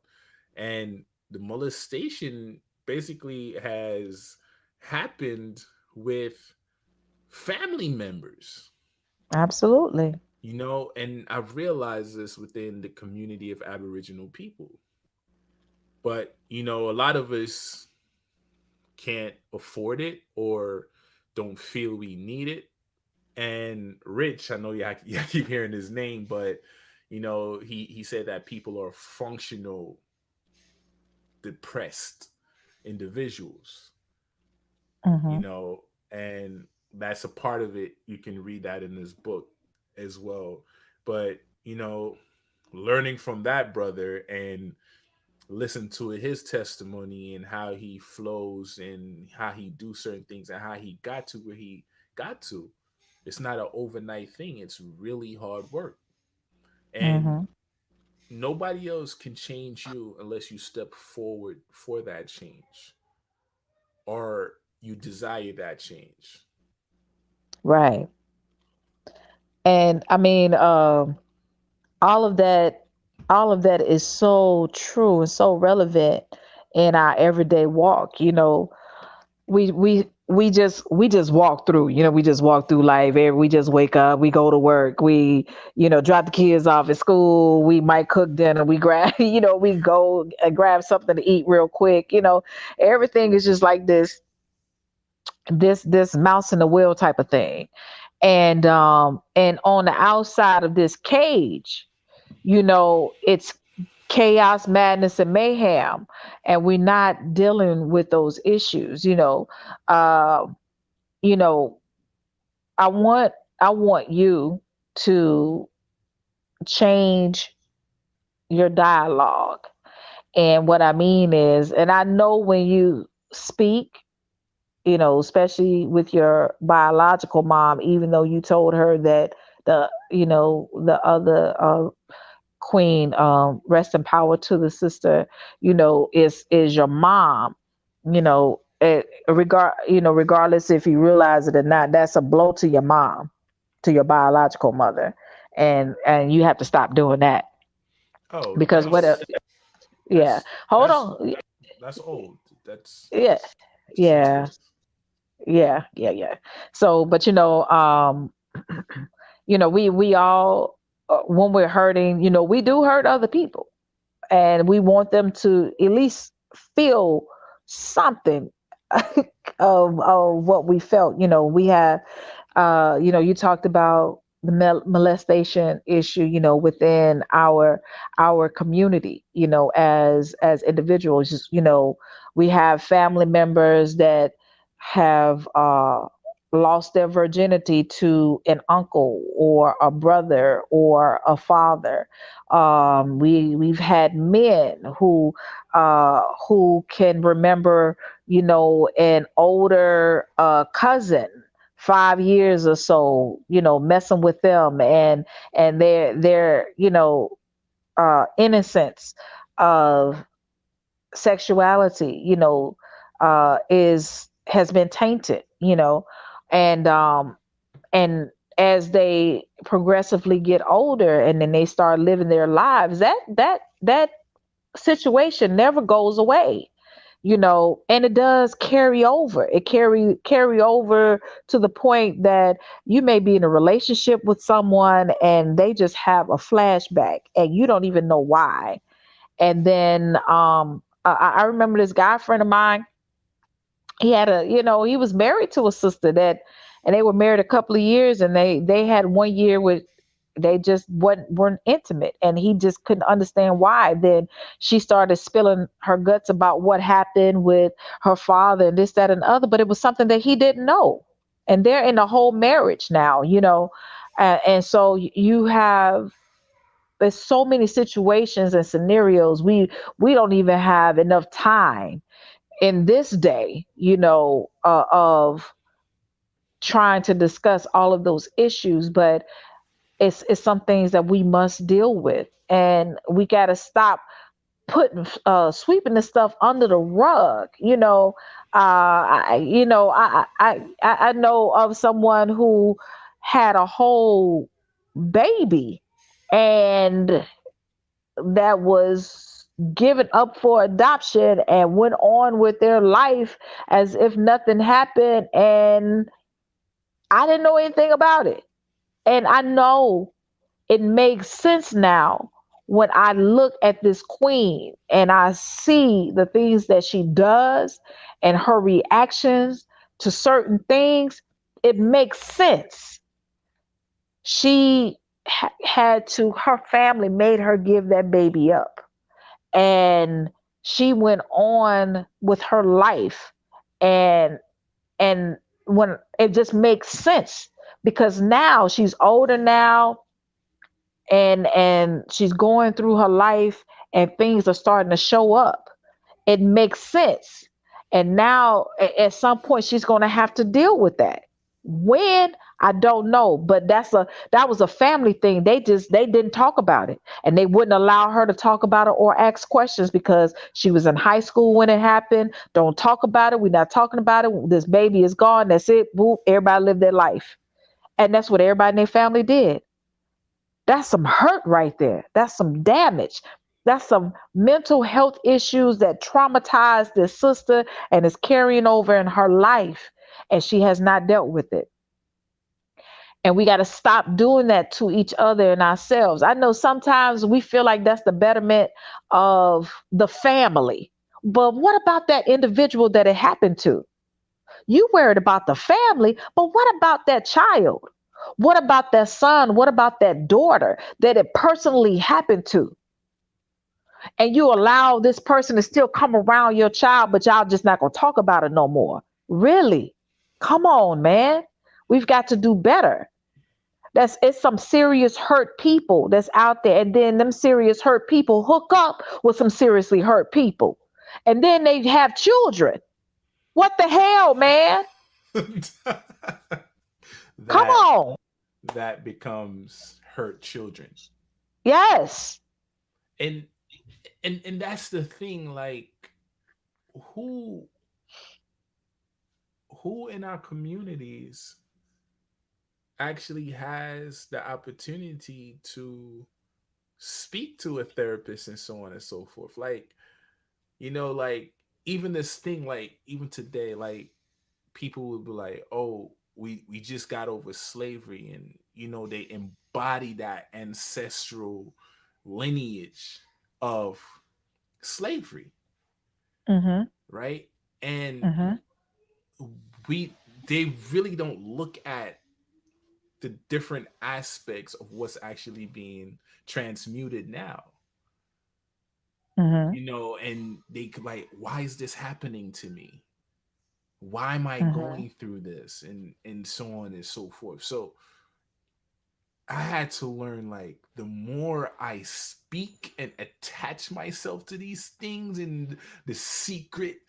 And the molestation basically has happened with family members, Absolutely. and I've realized this within the community of Aboriginal people. But, a lot of us can't afford it or don't feel we need it. And Rich, I know you keep hearing his name, but he said that people are functional depressed individuals, you Hmm. know, and that's a part of it. You can read that in this book as well. But, learning from that brother and listen to his testimony and how he flows and how he do certain things and how he got to where he got to. It's not an overnight thing. It's really hard work. And Hmm. nobody else can change you unless you step forward for that change or you desire that change. Right. And I mean, all of that, all of that is so true and so relevant in our everyday walk. We just walk through. We just walk through life. We just wake up, we go to work, we drop the kids off at school, we might cook dinner, we grab we go and grab something to eat real quick. Everything is just like this mouse in the wheel type of thing. And on the outside of this cage, it's chaos, madness, and mayhem, and we're not dealing with those issues. uh you know I want you to change your dialogue. And what I mean is, and I know when you speak, especially with your biological mom, even though you told her that the other queen, rest in power to the sister, is your mom. Regardless if you realize it or not, that's a blow to your mom, to your biological mother, and you have to stop doing that. Oh, Because yeah, that's hold that's on. that's old. That's Yeah, yeah, senseless. yeah. So, but we all, when we're hurting, we do hurt other people, and we want them to at least feel something of what we felt. We have, you talked about the molestation issue, within our community, as individuals. We have family members that have lost their virginity to an uncle or a brother or a father. We've had men who can remember, an older cousin, 5 years or so, messing with them, and their innocence of sexuality, is has been tainted, and as they progressively get older and then they start living their lives, that situation never goes away. And it does carry over. It carry over to the point that you may be in a relationship with someone and they just have a flashback and you don't even know why. And then I remember this guy friend of mine. He had he was married to a sister that, and they were married a couple of years, and they had one year where they just weren't intimate, and he just couldn't understand why. Then she started spilling her guts about what happened with her father and this, that, and the other, but it was something that he didn't know. And they're in a whole marriage now, and so you have, there's so many situations and scenarios. We don't even have enough time in this day, of trying to discuss all of those issues, but it's some things that we must deal with, and we got to stop putting sweeping this stuff under the rug. I know of someone who had a whole baby, and that was given up for adoption and went on with their life as if nothing happened, and I didn't know anything about it. And I know it makes sense now when I look at this queen and I see the things that she does and her reactions to certain things. It makes sense. She had to, her family made her give that baby up. And she went on with her life. And and when it just makes sense, because now she's older now, and she's going through her life, and things are starting to show up. It makes sense. And now at some point she's going to have to deal with that. When, I don't know, but that was a family thing. They didn't talk about it, and they wouldn't allow her to talk about it or ask questions because she was in high school when it happened. Don't talk about it. We're not talking about it. This baby is gone. That's it. Boop. Everybody lived their life. And that's what everybody in their family did. That's some hurt right there. That's some damage. That's some mental health issues that traumatized this sister and is carrying over in her life, and she has not dealt with it. And we got to stop doing that to each other and ourselves. I know sometimes we feel like that's the betterment of the family, but what about that individual that it happened to? You worried about the family, but what about that child? What about that son? What about that daughter that it personally happened to? And you allow this person to still come around your child, but y'all just not going to talk about it no more. Really? Come on, man. We've got to do better. It's some serious hurt people that's out there. And then them serious hurt people hook up with some seriously hurt people. And then they have children. What the hell, man? Come that on. that becomes hurt children. Yes. And and that's the thing, like, who who in our communities actually has the opportunity to speak to a therapist and so on and so forth. Like, like, even this thing, like, even today, like, people would be like, oh, we just got over slavery, and they embody that ancestral lineage of slavery, Mhm. right? And Mhm. we they really don't look at the different aspects of what's actually being transmuted now. Mhm. And they could, like, why is this happening to me? Why am I Mhm. going through this? And so on and so forth. So I had to learn, like, the more I speak and attach myself to these things and the secret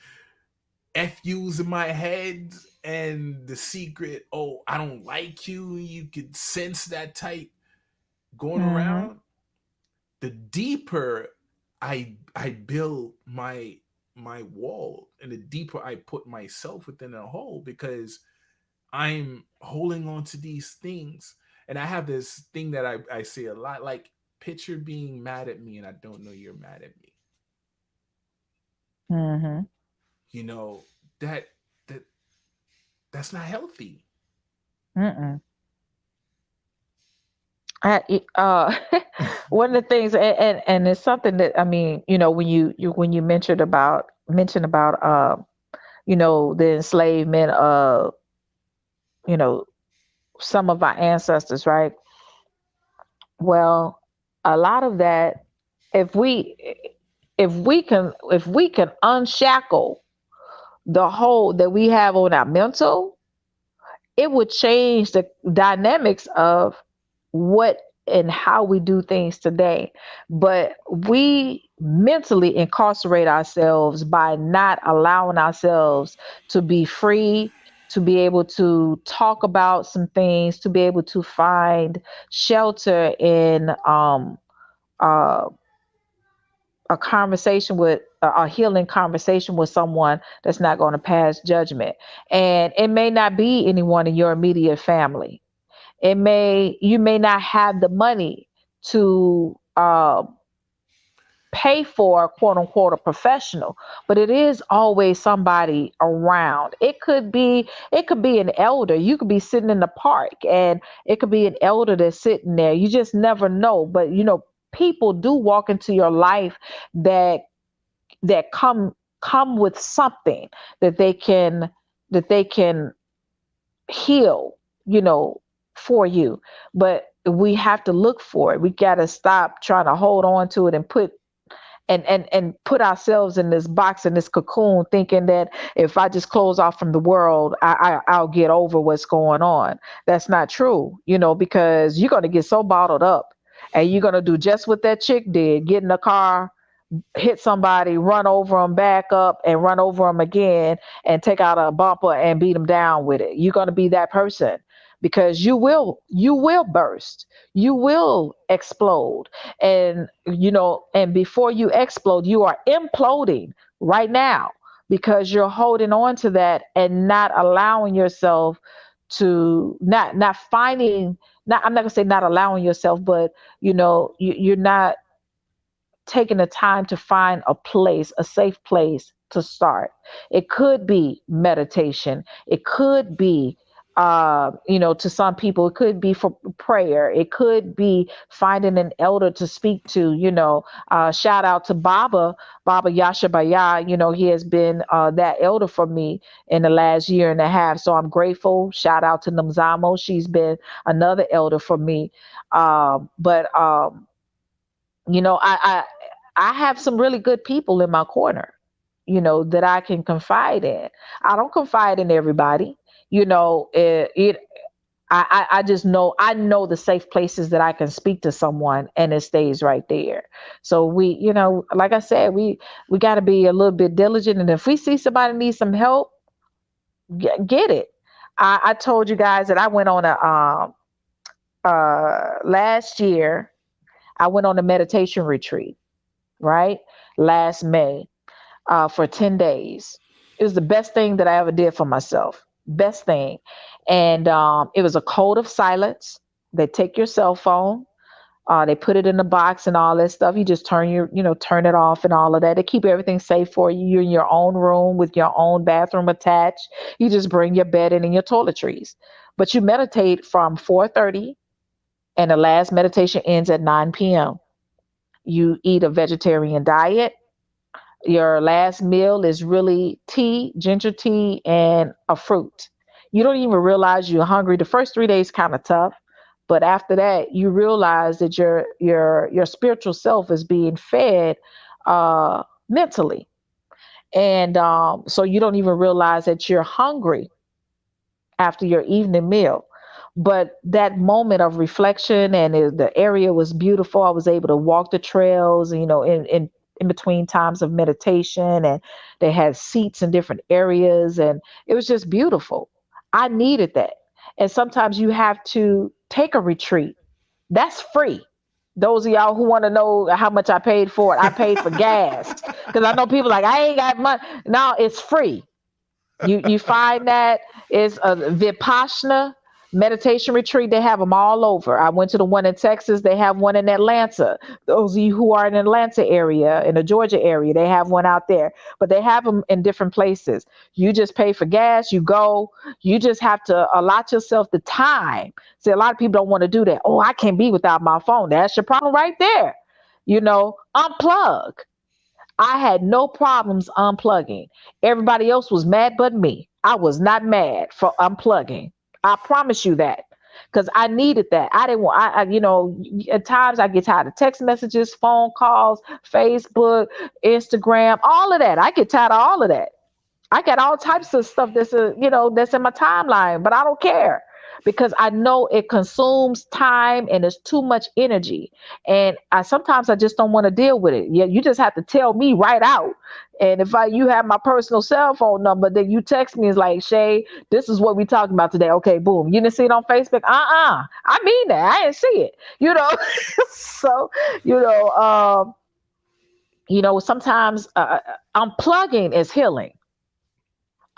FUs in my head, and the secret, oh, I don't like you, you could sense that type going Mhm. around, the deeper I build my wall, and the deeper I put myself within a hole, because I'm holding on to these things. And I have this thing that I say a lot, like, picture being mad at me and I don't know you're mad at me. Mhm. You know, that that that's not healthy. Mm-mm. One of the things, and it's something that, I mean, when you mentioned about the enslavement of, you know some of our ancestors, right? Well, a lot of that, if we if we can unshackle the hold that we have on our mental, it would change the dynamics of what and how we do things today. But we mentally incarcerate ourselves by not allowing ourselves to be free, to be able to talk about some things, to be able to find shelter in uh, a conversation with a healing conversation with someone that's not going to pass judgment. And it may not be anyone in your immediate family. It may You may not have the money to pay for quote unquote a professional, but it is always somebody around. It could be an elder. You could be sitting in the park and it could be an elder that's sitting there. You just never know. But people do walk into your life that come with something that they can heal, you know, for you. But we have to look for it. We got to stop trying to hold on to it and put ourselves in this box, in this cocoon, thinking that if I just close off from the world, I'll get over what's going on. That's not true, because you're going to get so bottled up, and you're going to do just what that chick did: get in the car, hit somebody, run over them, back up, and run over them again, and take out a bumper and beat them down with it. You're going to be that person, because you will burst, you will explode, and before you explode, you are imploding right now, because you're holding on to that and not allowing yourself to not finding. Not, I'm not gonna say not allowing yourself, but you're not taking the time to find a place, a safe place to start. It could be meditation. It could be, to some people, it could be for prayer. It could be finding an elder to speak to. Shout out to Baba Yashabaya. He has been that elder for me in the last year and a half. So I'm grateful. Shout out to Namzamo. She's been another elder for me. But I have some really good people in my corner, that I can confide in. I don't confide in everybody. I just know, I know the safe places that I can speak to someone, and it stays right there. So like I said, we got to be a little bit diligent, and if we see somebody needs some help, get it. I told you guys that I went on a last year. I went on a meditation retreat, right? Last May, for 10 days. It was the best thing that I ever did for myself. Best thing. And it was a code of silence. They take your cell phone, they put it in the box and all that stuff. You just turn it off and all of that. They keep everything safe for you. You're in your own room with your own bathroom attached. You just bring your bed in and your toiletries. But you meditate from 4:30, and the last meditation ends at 9 p.m. You eat a vegetarian diet. Your last meal is really tea, ginger tea, and a fruit. You don't even realize you're hungry. The first 3 days kind of tough, but after that, you realize that your spiritual self is being fed mentally, and so you don't even realize that you're hungry after your evening meal. But that moment of reflection, and the area was beautiful. I was able to walk the trails, in between times of meditation, and they had seats in different areas, and it was just beautiful. I needed that. And sometimes you have to take a retreat. That's free. Those of y'all who want to know how much I paid for it, I paid for gas, because I know people like, I ain't got money. No, it's free. You find that it's a Vipassana meditation retreat. They have them all over. I went to the one in Texas. They have one in Atlanta. Those of you who are in the Atlanta area, in the Georgia area, they have one out there. But they have them in different places. You just pay for gas. You go. You just have to allot yourself the time. See, a lot of people don't want to do that. Oh, I can't be without my phone. That's your problem right there. Unplug. I had no problems unplugging. Everybody else was mad but me. I was not mad for unplugging. I promise you that. Because I needed that. I didn't want, at times I get tired of text messages, phone calls, Facebook, Instagram, all of that. I get tired of all of that. I got all types of stuff that's in my timeline, but I don't care, because I know it consumes time and it's too much energy. And I just don't want to deal with it. Yeah, you just have to tell me right out. And if you have my personal cell phone number, then you text me, it's like, Shay, this is what we talking about today. Okay, boom. You didn't see it on Facebook? I mean that. I didn't see it. So, you know, um, Sometimes unplugging is healing.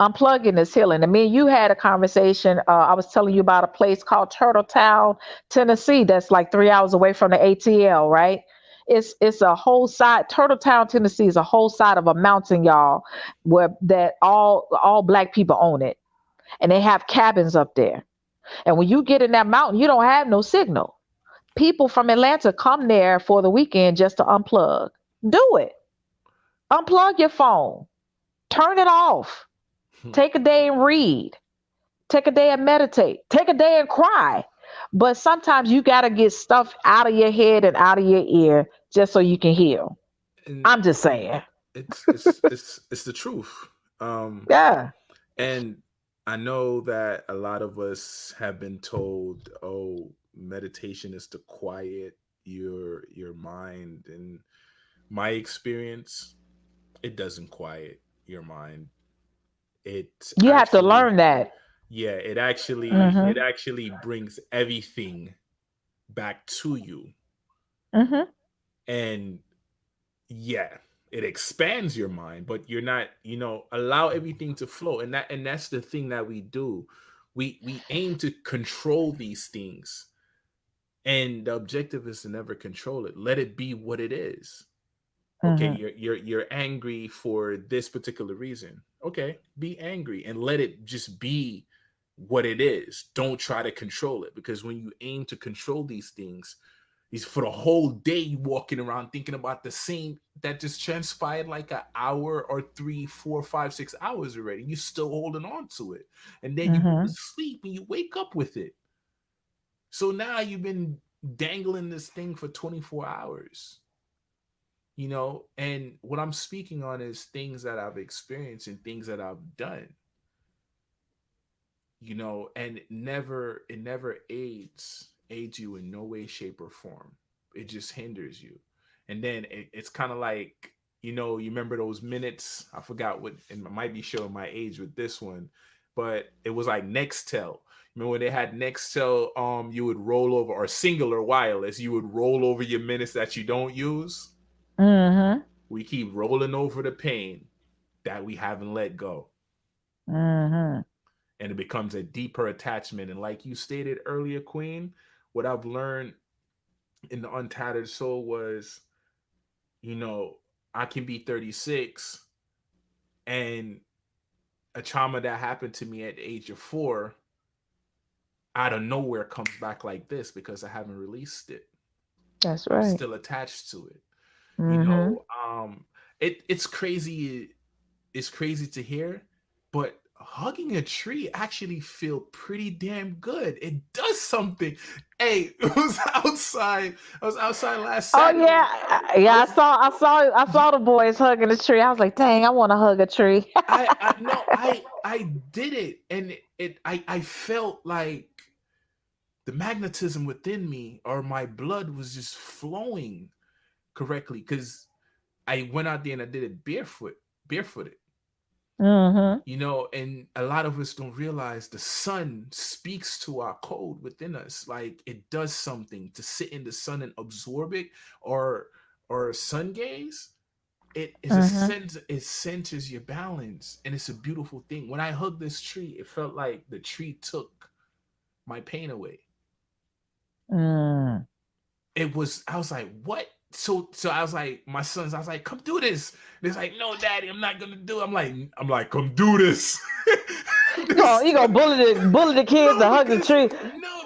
Unplugging is healing. I mean, you had a conversation. I was telling you about a place called Turtletown, Tennessee, that's like 3 hours away from the ATL, right? It's a whole side. Turtletown, Tennessee is a whole side of a mountain, y'all, where that all black people own it, and they have cabins up there. And when you get in that mountain, you don't have no signal. People from Atlanta come there for the weekend just to unplug. Do it. Unplug your phone. Turn it off. Take a day and read. Take a day and meditate. Take a day and cry. But sometimes you got to get stuff out of your head and out of your ear just so you can heal. And I'm just saying. it's the truth. Um, Yeah. and I know that a lot of us have been told, "Oh, meditation is to quiet your mind." And my experience, it doesn't quiet your mind. It You have to actually, learn that. yeah, it Mhm. actually brings everything back to you. Mhm. And yeah, it expands your mind, but you're not, allow everything to flow. And that's the thing that we do. We aim to control these things, and the objective is to never control it. Let it be what it is. Okay, Mhm. you're angry for this particular reason. Okay, be angry and let it just be what it is. Don't try to control it, because when you aim to control these things, he's for the whole day you walking around thinking about the same that just transpired like an hour or 3, 4, 5, 6 hours already. You still holding on to it, and then you go to Mhm. sleep and you wake up with it. So now you've been dangling this thing for 24 hours. And what I'm speaking on is things that I've experienced and things that I've done. And it never aids you in no way, shape, or form. It just hinders you. And then it's kind of like, you remember those minutes? I forgot what, and I might be showing my age with this one, but it was like Nextel. Remember when they had Nextel, you would roll over, or singular wireless, you would roll over your minutes that you don't use. Mhm. We keep rolling over the pain that we haven't let go, Mhm. and it becomes a deeper attachment. And like you stated earlier, Queen, what I've learned in the Untattered Soul was, you know, I can be 36, and a trauma that happened to me at the age of 4 out of nowhere comes back like this because I haven't released it. That's I'm right. still attached to it. You Mhm. know, it's crazy. It's crazy to hear, but hugging a tree actually feel pretty damn good. It does something. Hey, it was outside. I was outside last Oh Saturday. yeah, I yeah. I was saw, I saw, I saw the boys hugging the tree. I was like, dang, I want to hug a tree. I no, I did it, and I felt like the magnetism within me, or my blood was just flowing correctly, because I went out there and I did it barefooted. Mhm. And a lot of us don't realize the sun speaks to our code within us. Like, it does something to sit in the sun and absorb it, or sun gaze. Mhm. It centers your balance, and it's a beautiful thing. When I hugged this tree, it felt like the tree took my pain away. Mm. I was like, what? So I was like, I was like, come do this. And it's like, no, daddy, I'm not gonna do it. I'm like, come do this. You gonna bully the kids to No, hug the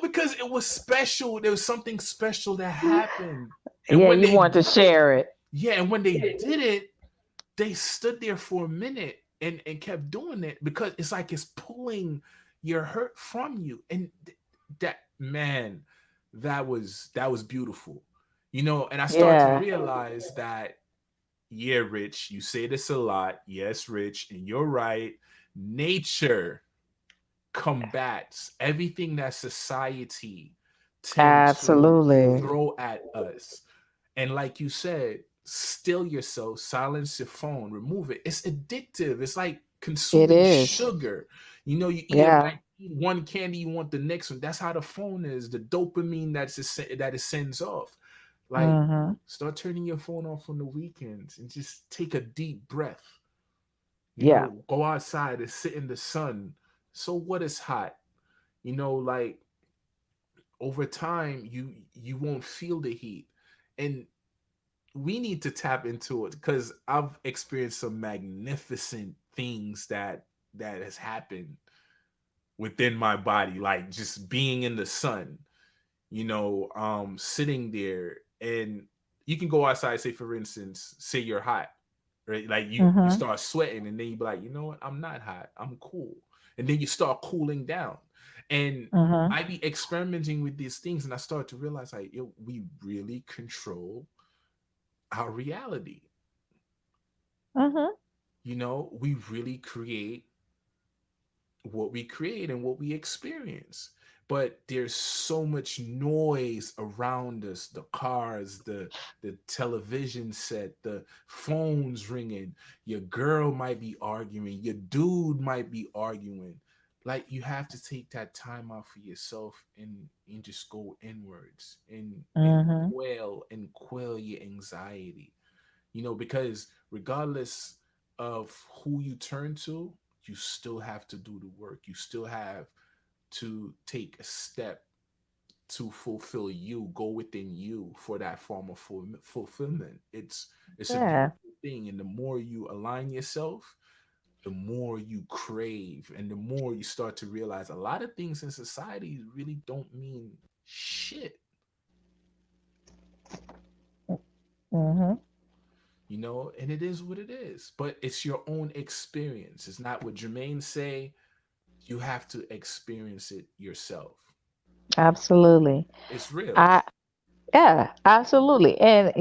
because tree? it was special. There was something special that happened. And Yeah, when you they want to share it. yeah, and when they did it, they stood there for a minute and kept doing it, because it's like it's pulling your hurt from you. And that, man, that was beautiful. And I started to Yeah. realize that, yeah, Rich, you say this a lot. Yes, Rich, and you're right. Nature combats everything that society tend to Absolutely. throw at us. And like you said, still yourself, silence your phone, remove it. It's addictive. It's like It consuming is. sugar. You eat a Yeah. bite, eat one candy, you want the next one. That's how the phone is. The dopamine that it sends off. Like, Mhm. start turning your phone off on the weekends and just take a deep breath. Yeah. Go outside and sit in the sun. So what is hot? Like, over time you won't feel the heat. And we need to tap into it, because I've experienced some magnificent things that has happened within my body, like just being in the sun, sitting there. And you can go outside, say for instance, say you're hot, right? Like you Mhm. start sweating, and then you be like, you know what, I'm not hot, I'm cool. And then you start cooling down. And Mhm. I be experimenting with these things, and I start to realize, like, yo, we really control our reality. Mhm. We really create what we create and what we experience. But there's so much noise around us, the cars, the television set, the phones ringing. Your girl might be arguing, your dude might be arguing. Like, you have to take that time out for yourself, and just go inwards, and Mhm. quell your anxiety. Because regardless of who you turn to, you still have to do the work. You still have to take a step to fulfill you, go within you for that form of fulfillment. It's a Yeah. beautiful thing, and the more you align yourself, the more you crave, and the more you start to realize a lot of things in society really don't mean shit. Mhm. And it is what it is. But it's your own experience. It's not what Jermaine say. You have to experience it yourself. Absolutely. It's real. I Yeah, absolutely. And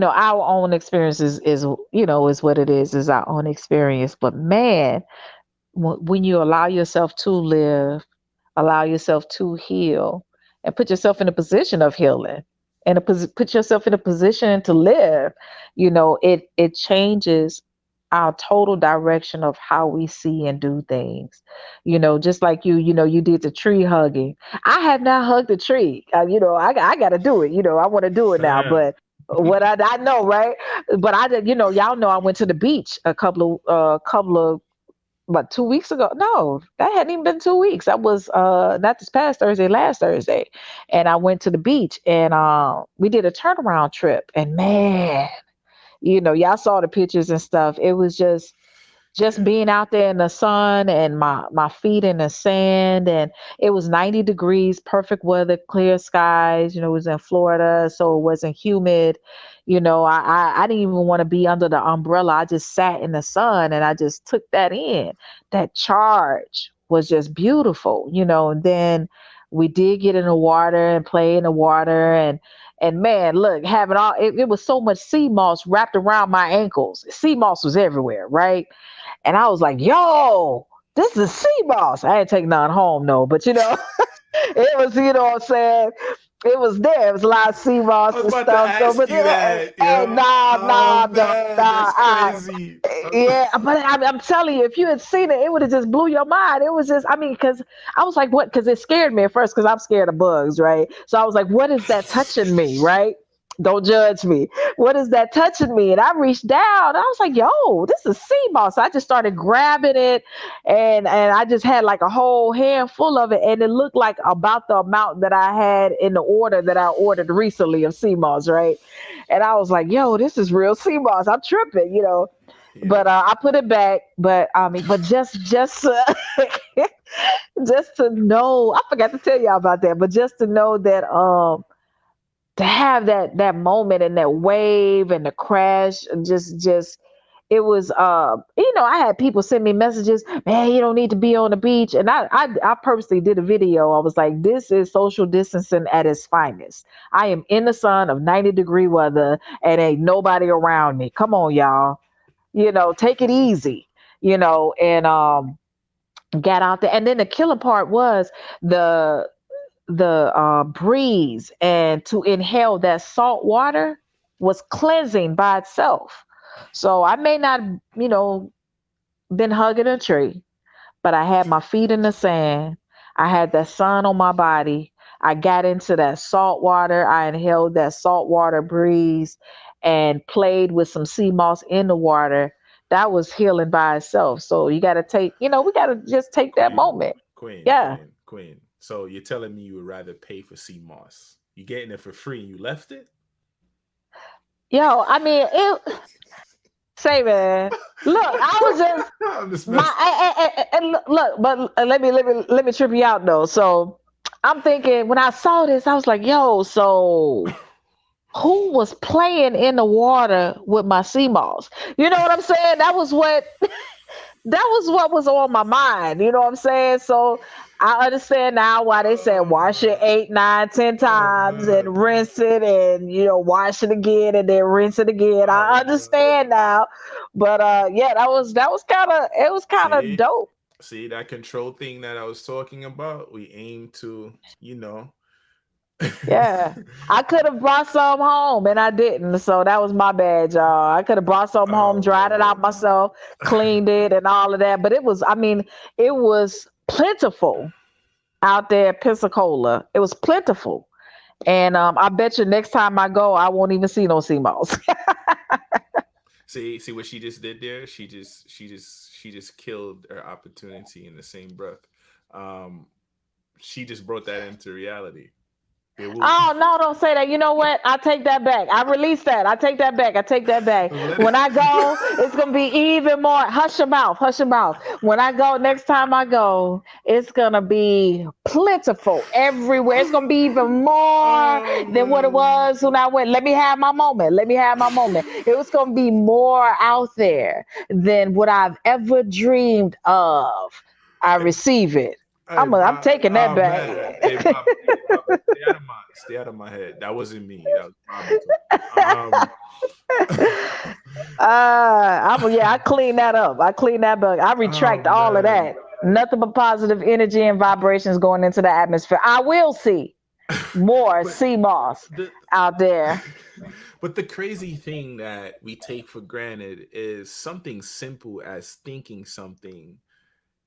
our own experiences is what it is our own experience. But man, when you allow yourself to live, allow yourself to heal, and put yourself in a position of healing, and put yourself in a position to live, it changes our total direction of how we see and do things. Just like you did the tree hugging. I have not hugged a tree. I got to do it. I want to do it now, Fam. but what I know, right? But I did, y'all know I went to the beach a couple of what 2 weeks ago. No, that hadn't even been 2 weeks. That was not this past Thursday, last Thursday. And I went to the beach, and we did a turnaround trip. And man, y'all saw the pictures and stuff. It was just Yeah. being out there in the sun, and my feet in the sand. And it was 90 degrees, perfect weather, clear skies. It was in Florida, so it wasn't humid. I didn't even want to be under the umbrella. I just sat in the sun, and I just took that in. That charge was just beautiful. And then we did get in the water and play in the water. And man, look, having it was so much sea moss wrapped around my ankles. Sea moss was everywhere, right? And I was like, yo, this is sea moss. I ain't taking none home, no, but it was, what I'm saying? It was there. It was a lot of sea I moss was and about to stuff. So, ask but you that, hey, yo. nah, Oh nah, nah, man, nah. that's crazy. Yeah, but I'm telling you, if you had seen it, it would have just blew your mind. It was just, I mean, because I was like, what? Because it scared me at first, because I'm scared of bugs, right? So I was like, what is that touching me, right? Don't judge me. What is that touching me? And I reached down. And I was like, yo, this is sea moss. So I just started grabbing it, and I just had like a whole handful of it, and it looked like about the amount that I had in the order that I ordered recently of sea moss, right? And I was like, yo, this is real sea moss. I'm tripping. Yeah. But I put it back. But I mean, but just just to know, I forgot to tell y'all about that. But just to know that to have that moment and that wave and the crash, and just it was I had people send me messages, man, you don't need to be on the beach. And I purposely did a video. I was like, this is social distancing at its finest. I am in the sun of 90-degree weather, and ain't nobody around me. Come on, y'all. Take it easy. And got out there. And then the killer part was the breeze, and to inhale that salt water was cleansing by itself. So I may not, you know, been hugging a tree, but I had my feet in the sand. I had that sun on my body. I got into that salt water. I inhaled that salt water breeze and played with some sea moss in the water. That was healing by itself. So you got to take, we got to just take that Queen, moment. Queen, Yeah. Queen, Queen. So you're telling me you would rather pay for sea moss? You getting it for free and you left it? Yo, I mean, say, man, look, I was just, I'm just messing. and look, but let me trip you out though. So I'm thinking when I saw this, I was like, yo, so who was playing in the water with my sea moss? You know what I'm saying? That was what was on my mind. You know what I'm saying? So I understand now why they said Oh wash it man. 8, 9, 10 times Oh and rinse it, and wash it again and then rinse it again. I man. understand now, but yeah, that was kind of it was kind of See, dope. see that control thing that I was talking about. We aim to, you know. Yeah. I could have brought some home and I didn't. So that was my bad, y'all. I could have brought some home, Oh dried it out man. myself, cleaned it and all of that. But I mean, it was plentiful out there at Pensacola. It was plentiful. And I bet you next time I go, I won't even see no sea moss. See what she just did there? She just killed her opportunity in the same breath. Um, she just brought that into reality. There will Oh no, don't say that. You know what? I take that back. I release that. I take that back. I take that back. let it. When I go, it's gonna be even more. Hush your mouth. Hush your mouth. When I go next time I go, it's gonna be plentiful everywhere. It's gonna be even more Oh than what it man. was when I went. Let me have my moment. Let me have my moment. It was gonna be more out there than what I've ever dreamed of. I receive it. Hey I'm Bob, taking that oh back. man, hey Baba, stay out of my head. That wasn't me. That was Baba talking. Yeah, I clean that up. I clean that bug. I Oh retract all of man, that. Nothing but positive energy and vibrations going into the atmosphere. I will see more but sea moss the out there. but the crazy thing that we take for granted is something simple as thinking something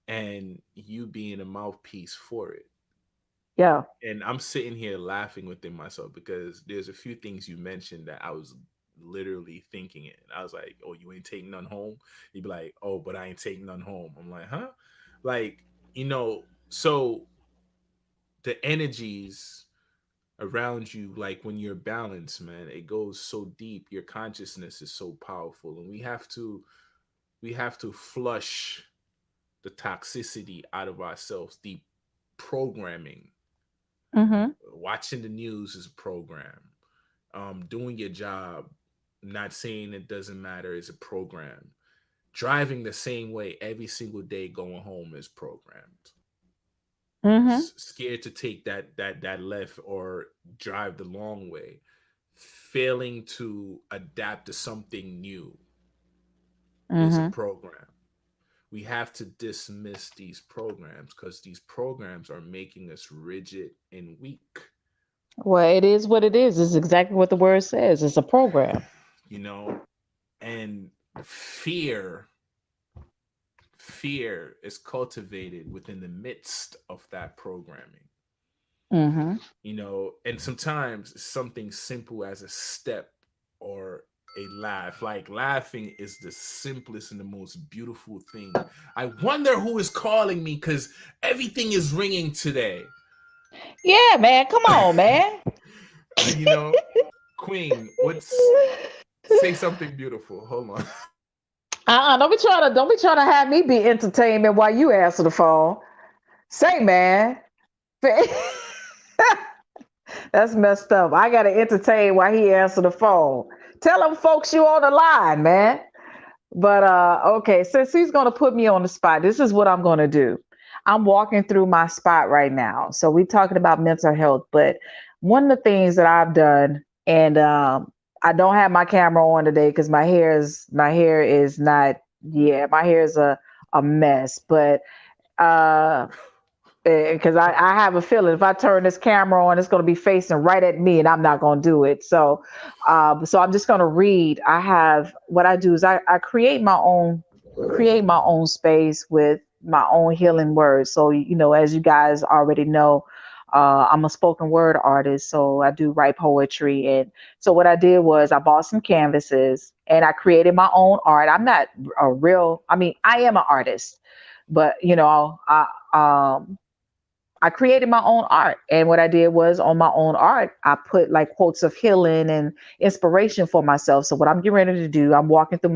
and you being a mouthpiece for it. Yeah. And I'm sitting here laughing within myself because there's a few things you mentioned that I was literally thinking it. I was like, "Oh, you ain't taking none home." You'd be like, "Oh, but I ain't taking none home." I'm like, "Huh?" Like, so the energies around you, like when you're balanced, man, it goes so deep. Your consciousness is so powerful, and we have to flush the toxicity out of ourselves, the programming. Mm-hmm. Watching the news is a program. Doing your job, not saying it doesn't matter, is a program. Driving the same way every single day going home is programmed. Mm-hmm. Scared to take that left or drive the long way. Failing to adapt to something new is a Mm-hmm. program. We have to dismiss these programs because these programs are making us rigid and weak. Well, it is what it is. It's exactly what the word says. It's a program. you know and fear fear is cultivated within the midst of that programming. Mm-hmm. And sometimes something simple as a step or a laugh, like laughing is the simplest and the most beautiful thing. I wonder who is calling me because everything is ringing today. Yeah, man. Come on, man. you know Queen, what's say something beautiful. Hold on. Don't be trying to have me be entertainment while you answer the phone. Say, man. That's messed up. I gotta entertain while he answer the phone. Tell them folks you on the line, man. But okay, since he's gonna put me on the spot, this is what I'm gonna do. I'm walking through my spot right now. So we talking about mental health, but one of the things that I've done, and I don't have my camera on today because my hair is not, yeah, my hair is a mess. But uh because I have a feeling if I turn this camera on, it's going to be facing right at me, and I'm not going to do it. So I'm just going to read. I have what I do is I create my own space with my own healing words. So as you guys already know, I'm a spoken word artist, so I do write poetry. And so what I did was I bought some canvases and I created my own art. I'm not a real, I mean, I am an artist, but I created my own art. And what I did was on my own art, I put like quotes of healing and inspiration for myself. So what I'm getting ready to do, I'm walking through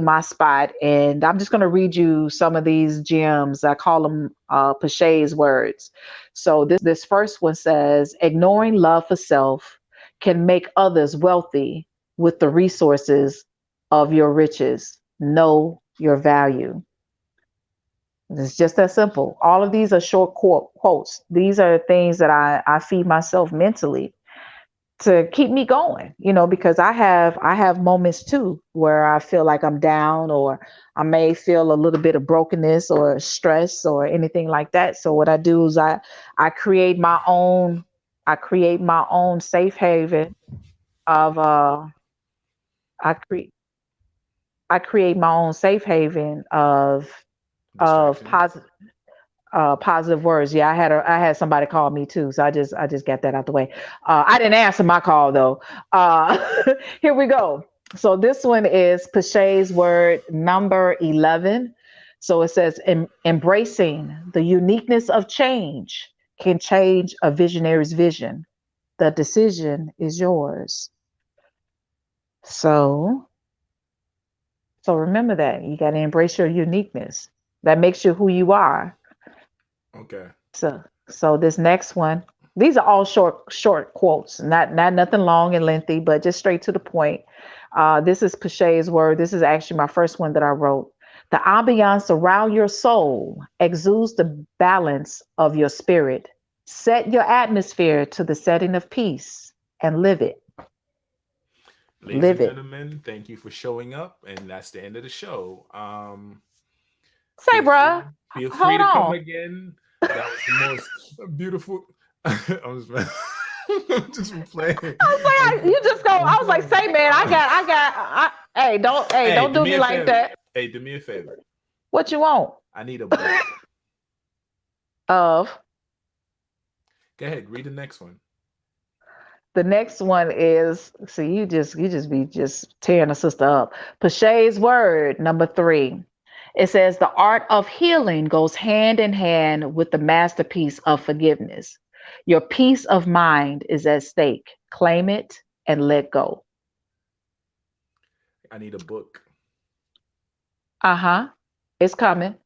my spot and I'm just going to read you some of these gems. I call them Pache's words. So this first one says, ignoring love for self can make others wealthy with the resources of your riches. Know your value. It's just that simple. All of these are short quotes. These are things that I feed myself mentally to keep me going, because I have moments too where I feel like I'm down, or I may feel a little bit of brokenness or stress or anything like that. So what I do is I create my own safe haven of I create I create my own safe haven of Distraction. positive words. Yeah, I had somebody call me too, so I just got that out the way. I didn't answer my call though. Here we go. So this one is Pache's word number 11. So it says, embracing the uniqueness of change can change a visionary's vision. The decision is yours. So so remember that you got to embrace your uniqueness. That makes you who you are. Okay. So this next one, these are all short quotes, not nothing long and lengthy, but just straight to the point. This is Pache's word. This is actually my first one that I wrote. The ambiance around your soul exudes the balance of your spirit. Set your atmosphere to the setting of peace and live it. Ladies Live and it. gentlemen, thank you for showing up, and that's the end of the show. Say, Feel bruh, free, feel free hold to come on. again. That was the most beautiful. I'm just, I'm just playing. I was like, I'm, you just go. I'm I was like, playing. say, man, hey, Hey, don't do do me me a like favor. that. Hey, do me a favor. What you want? I need a book. Of Go ahead, read the next one. the next one is, see, you just be just tearing a sister up. Pache's word number 3. It says the art of healing goes hand in hand with the masterpiece of forgiveness. Your peace of mind is at stake. Claim it and let go. I need a book. Uh-huh. It's coming.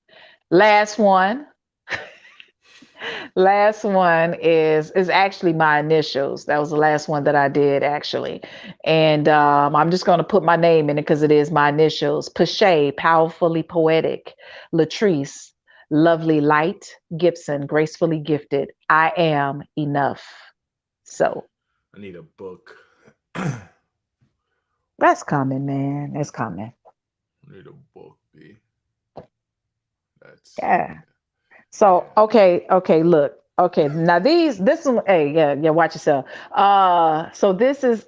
Last one. Last one is actually my initials. That was the last one that I did actually, and I'm just going to put my name in it because it is my initials. Pache, powerfully poetic. Latrice, lovely light. Gibson, gracefully gifted. I am enough. So I need a book. I that's coming, man. It's coming. need a book, B. That's Yeah. yeah. So okay, look. Okay, now this one, hey, yeah, watch yourself. So this is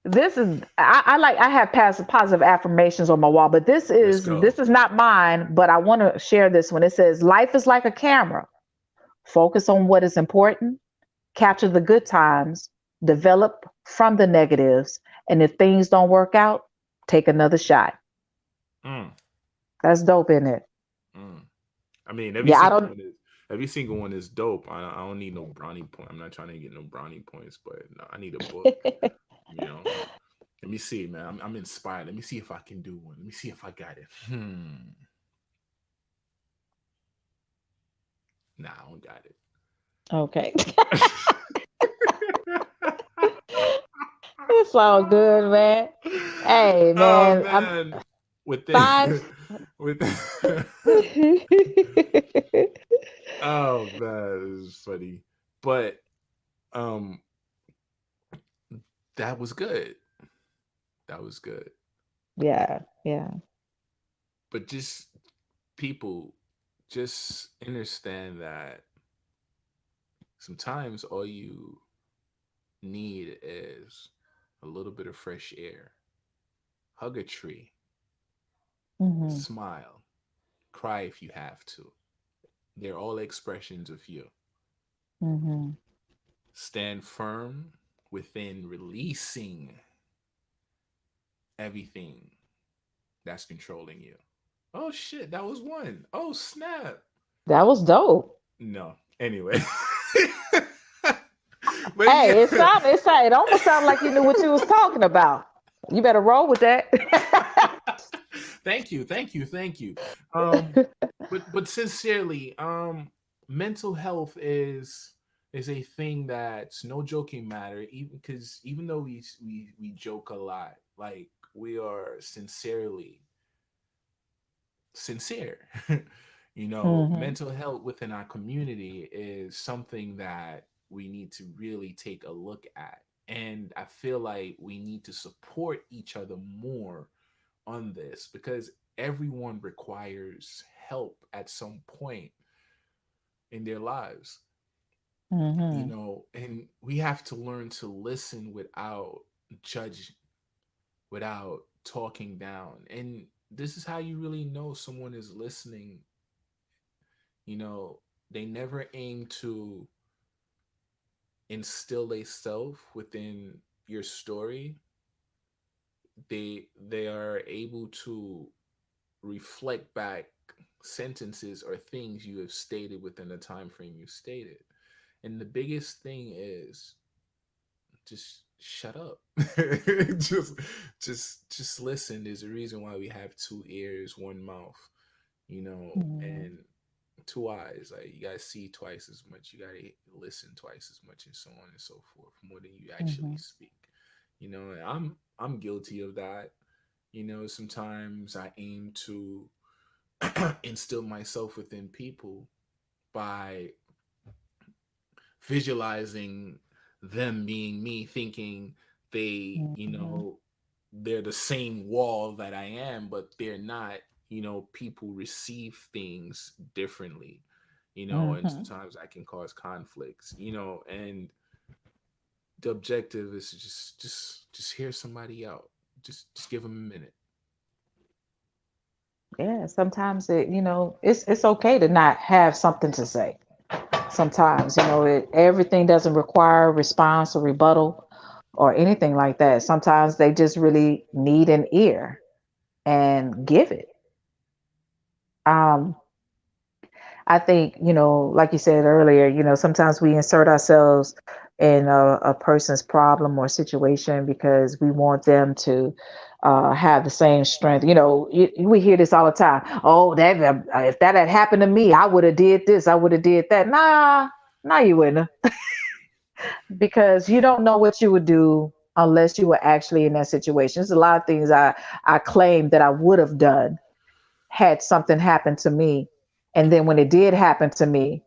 this is I have positive affirmations on my wall, but this Let's is go. this is not mine, but I want to share this one. It says life is like a camera. Focus on what is important, capture the good times, develop from the negatives, and if things don't work out, take another shot. Mm, That's dope, isn't it? mm. I mean, every Yeah, I single don't one is every single one is dope. I don't need no brownie point. I'm not trying to get no brownie points, but no, I need a book. You know. Let me see, man. I'm inspired. Let me see if I can do one. Let me see if I got it. Nah, I don't got it. okay. It's all good, man. Hey, Oh man, I'm man, with science. the with oh man, this is funny. But um, that was good. That was good. Yeah, yeah. But just people, just understand that sometimes all you need is a little bit of fresh air. Hug a tree, Hmm. smile, cry if you have to. They're all expressions of you. Mhm. Stand firm within releasing everything that's controlling you. Oh shit, that was one. Oh snap. That was dope. No. Anyway. But Hey, yeah. it almost sounded like you knew what you was talking about. You better roll with that. Thank you, thank you, thank you. Um, but sincerely, mental health is a thing that's no joking matter. Even because even though we joke a lot, like we are sincere. Mhm. Mental health within our community is something that we need to really take a look at. And I feel like we need to support each other more on this because everyone requires help at some point in their lives, Mhm. and we have to learn to listen without judging, without talking down. And this is how you really know someone is listening. you know they never aim to instill a self within your story. They are able to reflect back sentences or things you have stated within the time frame you stated. And the biggest thing is just shut up. just just listen. There's a reason why we have two ears, one mouth, Mhm. and two eyes. Like you gotta see twice as much, you gotta listen twice as much, and so on and so forth, more than you actually Mhm. speak. And I'm guilty of that. Sometimes I aim to instill myself within people by visualizing them being me, thinking they, Mhm. they're the same wall that I am, but they're not. People receive things differently, and Mhm. sometimes that can cause conflicts, and the objective is to just hear somebody out. Just give them a minute. Yeah, sometimes it's okay to not have something to say. Sometimes, everything doesn't require a response or rebuttal or anything like that. Sometimes they just really need an ear and give it. Um, I think, like you said earlier, sometimes we insert ourselves in a person's problem or situation because we want them to have the same strength. We hear this all the time. Oh, that if that had happened to me, I would have did this. I would have did that. Nah, nah, you wouldn't, because you don't know what you would do unless you were actually in that situation. There's a lot of things I claim that I would have done had something happened to me, and then when it did happen to me,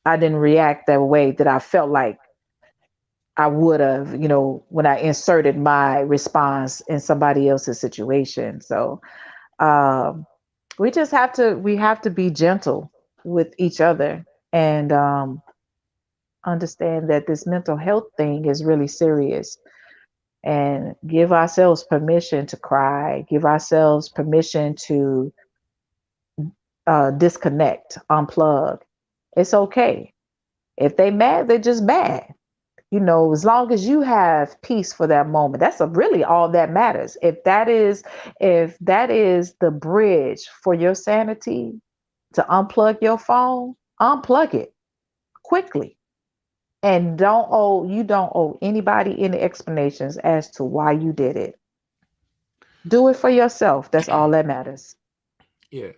I didn't react that way that I felt like I would have, when I inserted my response in somebody else's situation. So um, we have to be gentle with each other, and understand that this mental health thing is really serious, and give ourselves permission to cry, give ourselves permission to disconnect, unplug. It's okay. If they mad, they're just mad. As long as you have peace for that moment, that's really all that matters. If that is the bridge for your sanity, to unplug your phone, unplug it quickly. And don't owe anybody any explanations as to why you did it. Do it for yourself. That's all that matters. Yeah.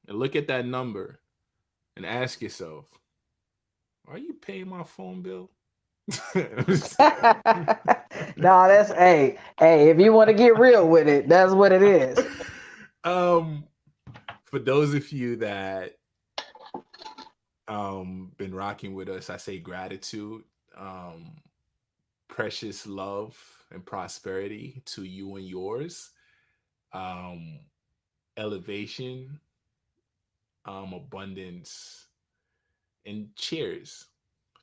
And look at that number and ask yourself, are you paying my phone bill? No, that's hey, if you want to get real with it, that's what it is. um, for those of you that been rocking with us, I say gratitude, um, precious love and prosperity to you and yours, um, elevation, abundance, and cheers.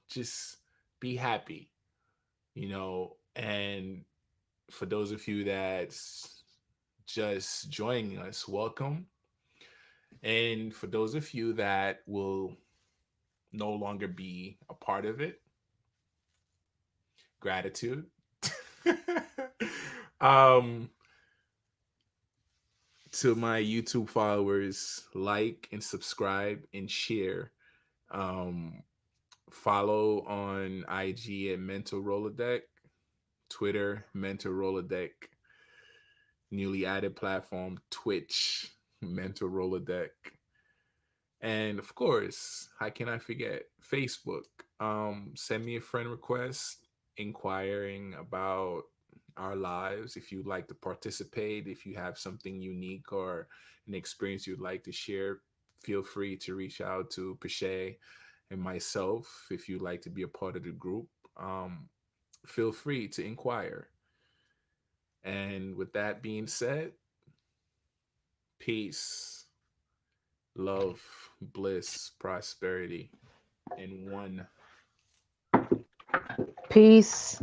Just be happy, and for those of you that's just joining us, welcome. And for those of you that will no longer be a part of it. Gratitude. um, to my YouTube followers, like and subscribe and share. Um, Follow on IG at MEN-talRollaDeK, Twitter MEN-talRollaDeK, newly added platform Twitch MEN-talRollaDeK, and of course, how can I forget Facebook? Send me a friend request inquiring about our lives. If you'd like to participate, if you have something unique or an experience you'd like to share, feel free to reach out to Pache and myself. If you'd like to be a part of the group, feel free to inquire. And with that being said, peace, love, bliss, prosperity, and one. Peace.